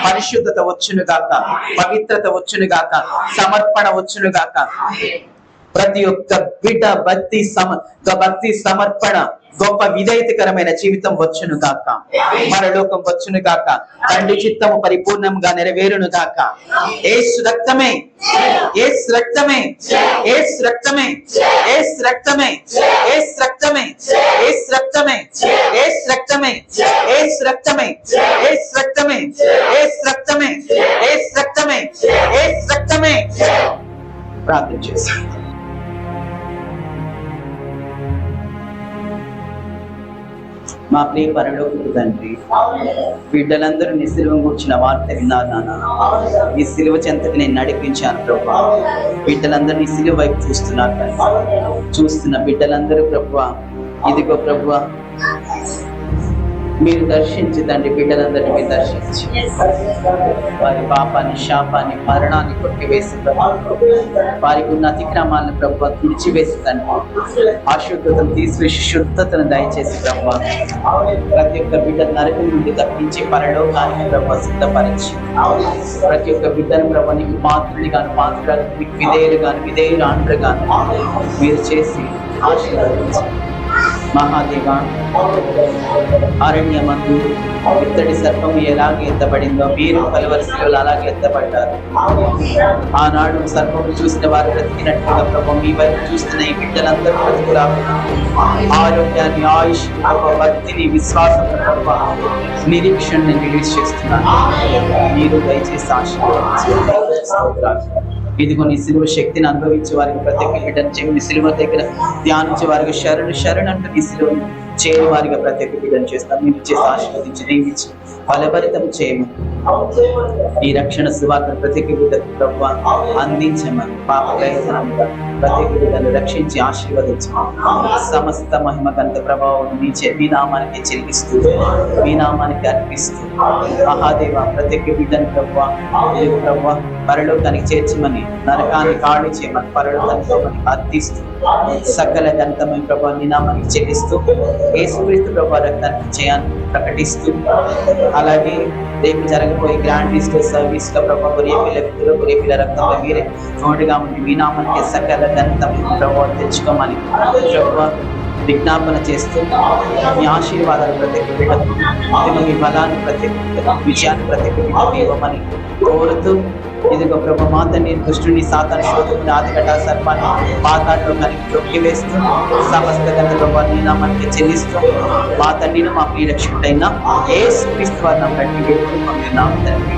పరిశుద్ధత వచ్చును గాక, పవిత్రత వచ్చును గాక, సమర్పణ వచ్చును గాక. ప్రతి ఒక్క బిడ్డ భక్తి సమర్పణ, గొప్ప విధేయతకరమైన జీవితం వచ్చును గాక. పరలోకం వచ్చును గాక. తండ్రి చిత్తము పరిపూర్ణంగా నెరవేరును గాక. యేసు రక్తమే, యేసు రక్తమే, యేసు రక్తమే, యేసు రక్తమే, యేసు రక్తమే, యేసు రక్తమే, యేసు రక్తమే, యేసు రక్తమే, యేసు రక్తమే, యేసు రక్తమే, యేసు రక్తమే, యేసు రక్తమే. ప్రార్థన చేస్తాం. మా ప్రియ పరలోకపు తండ్రి, బిడ్డలందరూ నీ సిలువను కూర్చున్న వార్త విన్నారు నాన్న. నీ సిలువ చెంతకు నేను నడిపించాను ప్రభా. బిడ్డలందరూ నీ సిలువ వైపు చూస్తున్నారు తండ్రి. చూస్తున్న బిడ్డలందరూ ప్రభువా, ఇదిగో ప్రభువా, మీరు దర్శించి తండ్రి, బిడ్డలందరినీ మీరు దర్శించి వారి పాపాన్ని, శాపాన్ని, మరణాన్ని కొట్టివేసి వారికి ఉన్న అతిక్రమాలను ప్రభు తుడిచివేసి తండ్రి, అశుద్ధతను తీసివేసి శుద్ధతను దయచేసి ప్రభు ప్రతి ఒక్క బిడ్డ నరకం నుండి తప్పించి పరలోకానికి ప్రభు సిద్ధపరిచి ప్రతి ఒక్క బిడ్డను ప్రభు నీకు పాత్రుని గాను, పాత్రలు మీకు విధేయులు గాను, విధేయురాండ్రు గాను మీరు చేసి ఆశీర్వదించి మహాదేవ, అరణ్యమందు ఇత్తడి సర్పము ఎలాగ ఎత్తబడిందో మీరు కలువరి శిలువలో అలాగే ఎత్తబడ్డారు. ఆనాడు సర్పము చూసిన వారు బ్రతికినట్టుగా ప్రభు మీ వైపు చూస్తున్న ఈ బిడ్డలందరూ బ్రతుకులా ఆరోగ్యాన్ని, ఆయుష్, భక్తిని, విశ్వాసం, నిరీక్షణని రిలీజ్ చేస్తున్నారు. మీరు దయచేసి ఆశీర్వదించారు. ఇదిగో నీ సిలువ శక్తిని అనుభవించే వారికి ప్రతి ఒక్క బిడ్డను నీ సిలువ దగ్గర ధ్యానించే వారికి శరణు శరణు అంటూ నీ సిలువను చేయని వారిగా ప్రతి ఒక్క బిడ్డను చేస్తాం. మీరు చేసి ఆశీర్వదించి, దీవించి, ఫలభరితం చేయమని ఈ రక్షణ సువార్తను ప్రతి ఒక్క బిడ్డకు ప్రభు అందించమని, పాప ప్రయత్నంగా ప్రతి ఒక్క బిడ్డను రక్షించి ఆశీర్వదించమని, సమస్త మహిమ గంత ప్రభావం మీ నామానికి చెల్లిస్తూ, మీ నామానికి అర్పిస్తూ మహాదేవ ప్రతి ఒక్క బిడ్డను ప్రభు పరలోకానికి చేర్చమని, నరకాన్ని ఖాళీ చేయమని, పరలోకానికి అర్థిస్తూ సకల ఘనతమైన ప్రభు నీ నామానికి చెల్లిస్తూ యేసుక్రీస్తు ప్రభు రక్తానికి చేయాలని ప్రకటిస్తూ, అలాగే రేపు జరగబోయే గ్రాండ్ డిజిటల్ సర్వీస్ లో ప్రభు గొర్రెపిల్ల రక్తంలో మీరే తోడుగా ఉండి మీ నామానికి సకల ఘనతమైన ప్రభు తెచ్చుకోమని ప్రభు విజ్ఞాపన చేస్తూ మీ ఆశీర్వాదాలు ప్రతి ఒక్క బిడ్డకు, మీ బలాన్ని ప్రతి ఒక్క విజయాన్ని ప్రతి ఒక్క బిడ్డకు ఇవ్వమని కోరుతూ, ఇదిగో ప్రభు మా తండ్రి దుష్టుని, సాతాను, శోధకుని, ఆదికట సర్పాన్ని పాతాళంలో కలిగి తొక్కివేస్తూ సమస్త ఘనత ప్రభు నీ నామానికి చెల్లిస్తూ మా తండ్రిని, మా ప్రియ రక్షకుడైన యేసుక్రీస్తు వారి నామమున వేడుకుంటున్నాము తండ్రి.